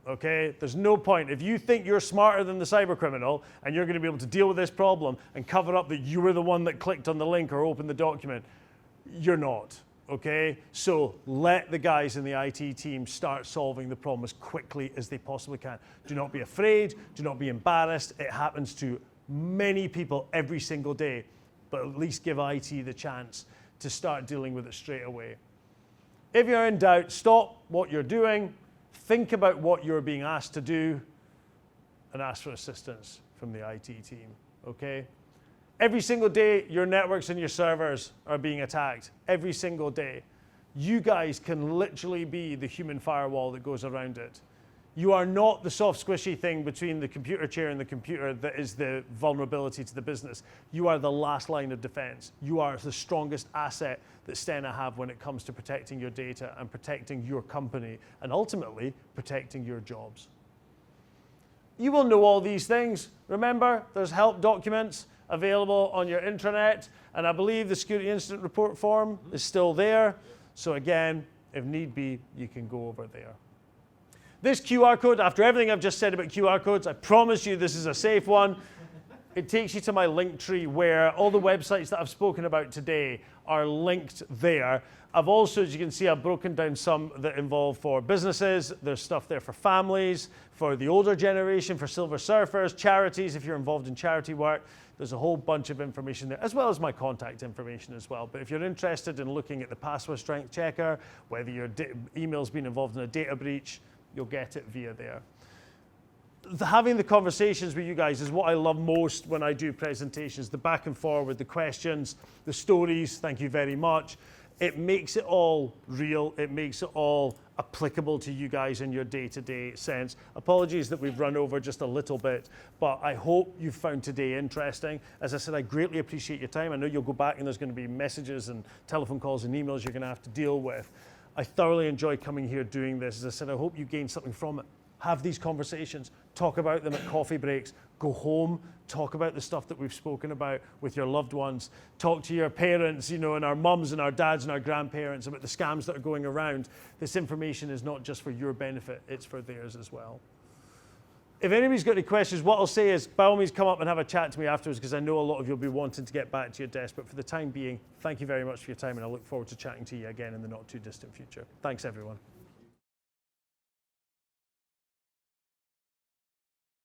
Okay, there's no point. If you think you're smarter than the cyber criminal and you're going to be able to deal with this problem and cover up that you were the one that clicked on the link or opened the document, you're not. Okay, so let the guys in the IT team start solving the problem as quickly as they possibly can. Do not be afraid. Do not be embarrassed. It happens to many people every single day, but at least give IT the chance to start dealing with it straight away. If you're in doubt, stop what you're doing. Think about what you're being asked to do and ask for assistance from the IT team, okay? Every single day, your networks and your servers are being attacked. Every single day. You guys can literally be the human firewall that goes around it. You are not the soft, squishy thing between the computer chair and the computer that is the vulnerability to the business. You are the last line of defense. You are the strongest asset that Stena have when it comes to protecting your data and protecting your company and ultimately protecting your jobs. You will know all these things. Remember, there's help documents available on your intranet, and I believe the security incident report form is still there. So again, if need be, you can go over there. This QR code, after everything I've just said about QR codes, I promise you this is a safe one. It takes you to my link tree where all the websites that I've spoken about today are linked there. I've also, as you can see, I've broken down some that involve for businesses. There's stuff there for families, for the older generation, for silver surfers, charities, if you're involved in charity work. There's a whole bunch of information there, as well as my contact information as well. But if you're interested in looking at the password strength checker, whether your email's been involved in a data breach, you'll get it via there. Having the conversations with you guys is what I love most when I do presentations, the back and forward, the questions, the stories, thank you very much. It makes it all real. It makes it all applicable to you guys in your day-to-day sense. Apologies that we've run over just a little bit, but I hope you found today interesting. As I said, I greatly appreciate your time. I know you'll go back and there's going to be messages and telephone calls and emails you're going to have to deal with. I thoroughly enjoy coming here doing this. As I said, I hope you gain something from it. Have these conversations, talk about them at coffee breaks, go home, talk about the stuff that we've spoken about with your loved ones, talk to your parents, you know, and our mums and our dads and our grandparents about the scams that are going around. This information is not just for your benefit, it's for theirs as well. If anybody's got any questions, what I'll say is, by all means, come up and have a chat to me afterwards, because I know a lot of you'll be wanting to get back to your desk. But for the time being, thank you very much for your time, and I look forward to chatting to you again in the not too distant future. Thanks, everyone.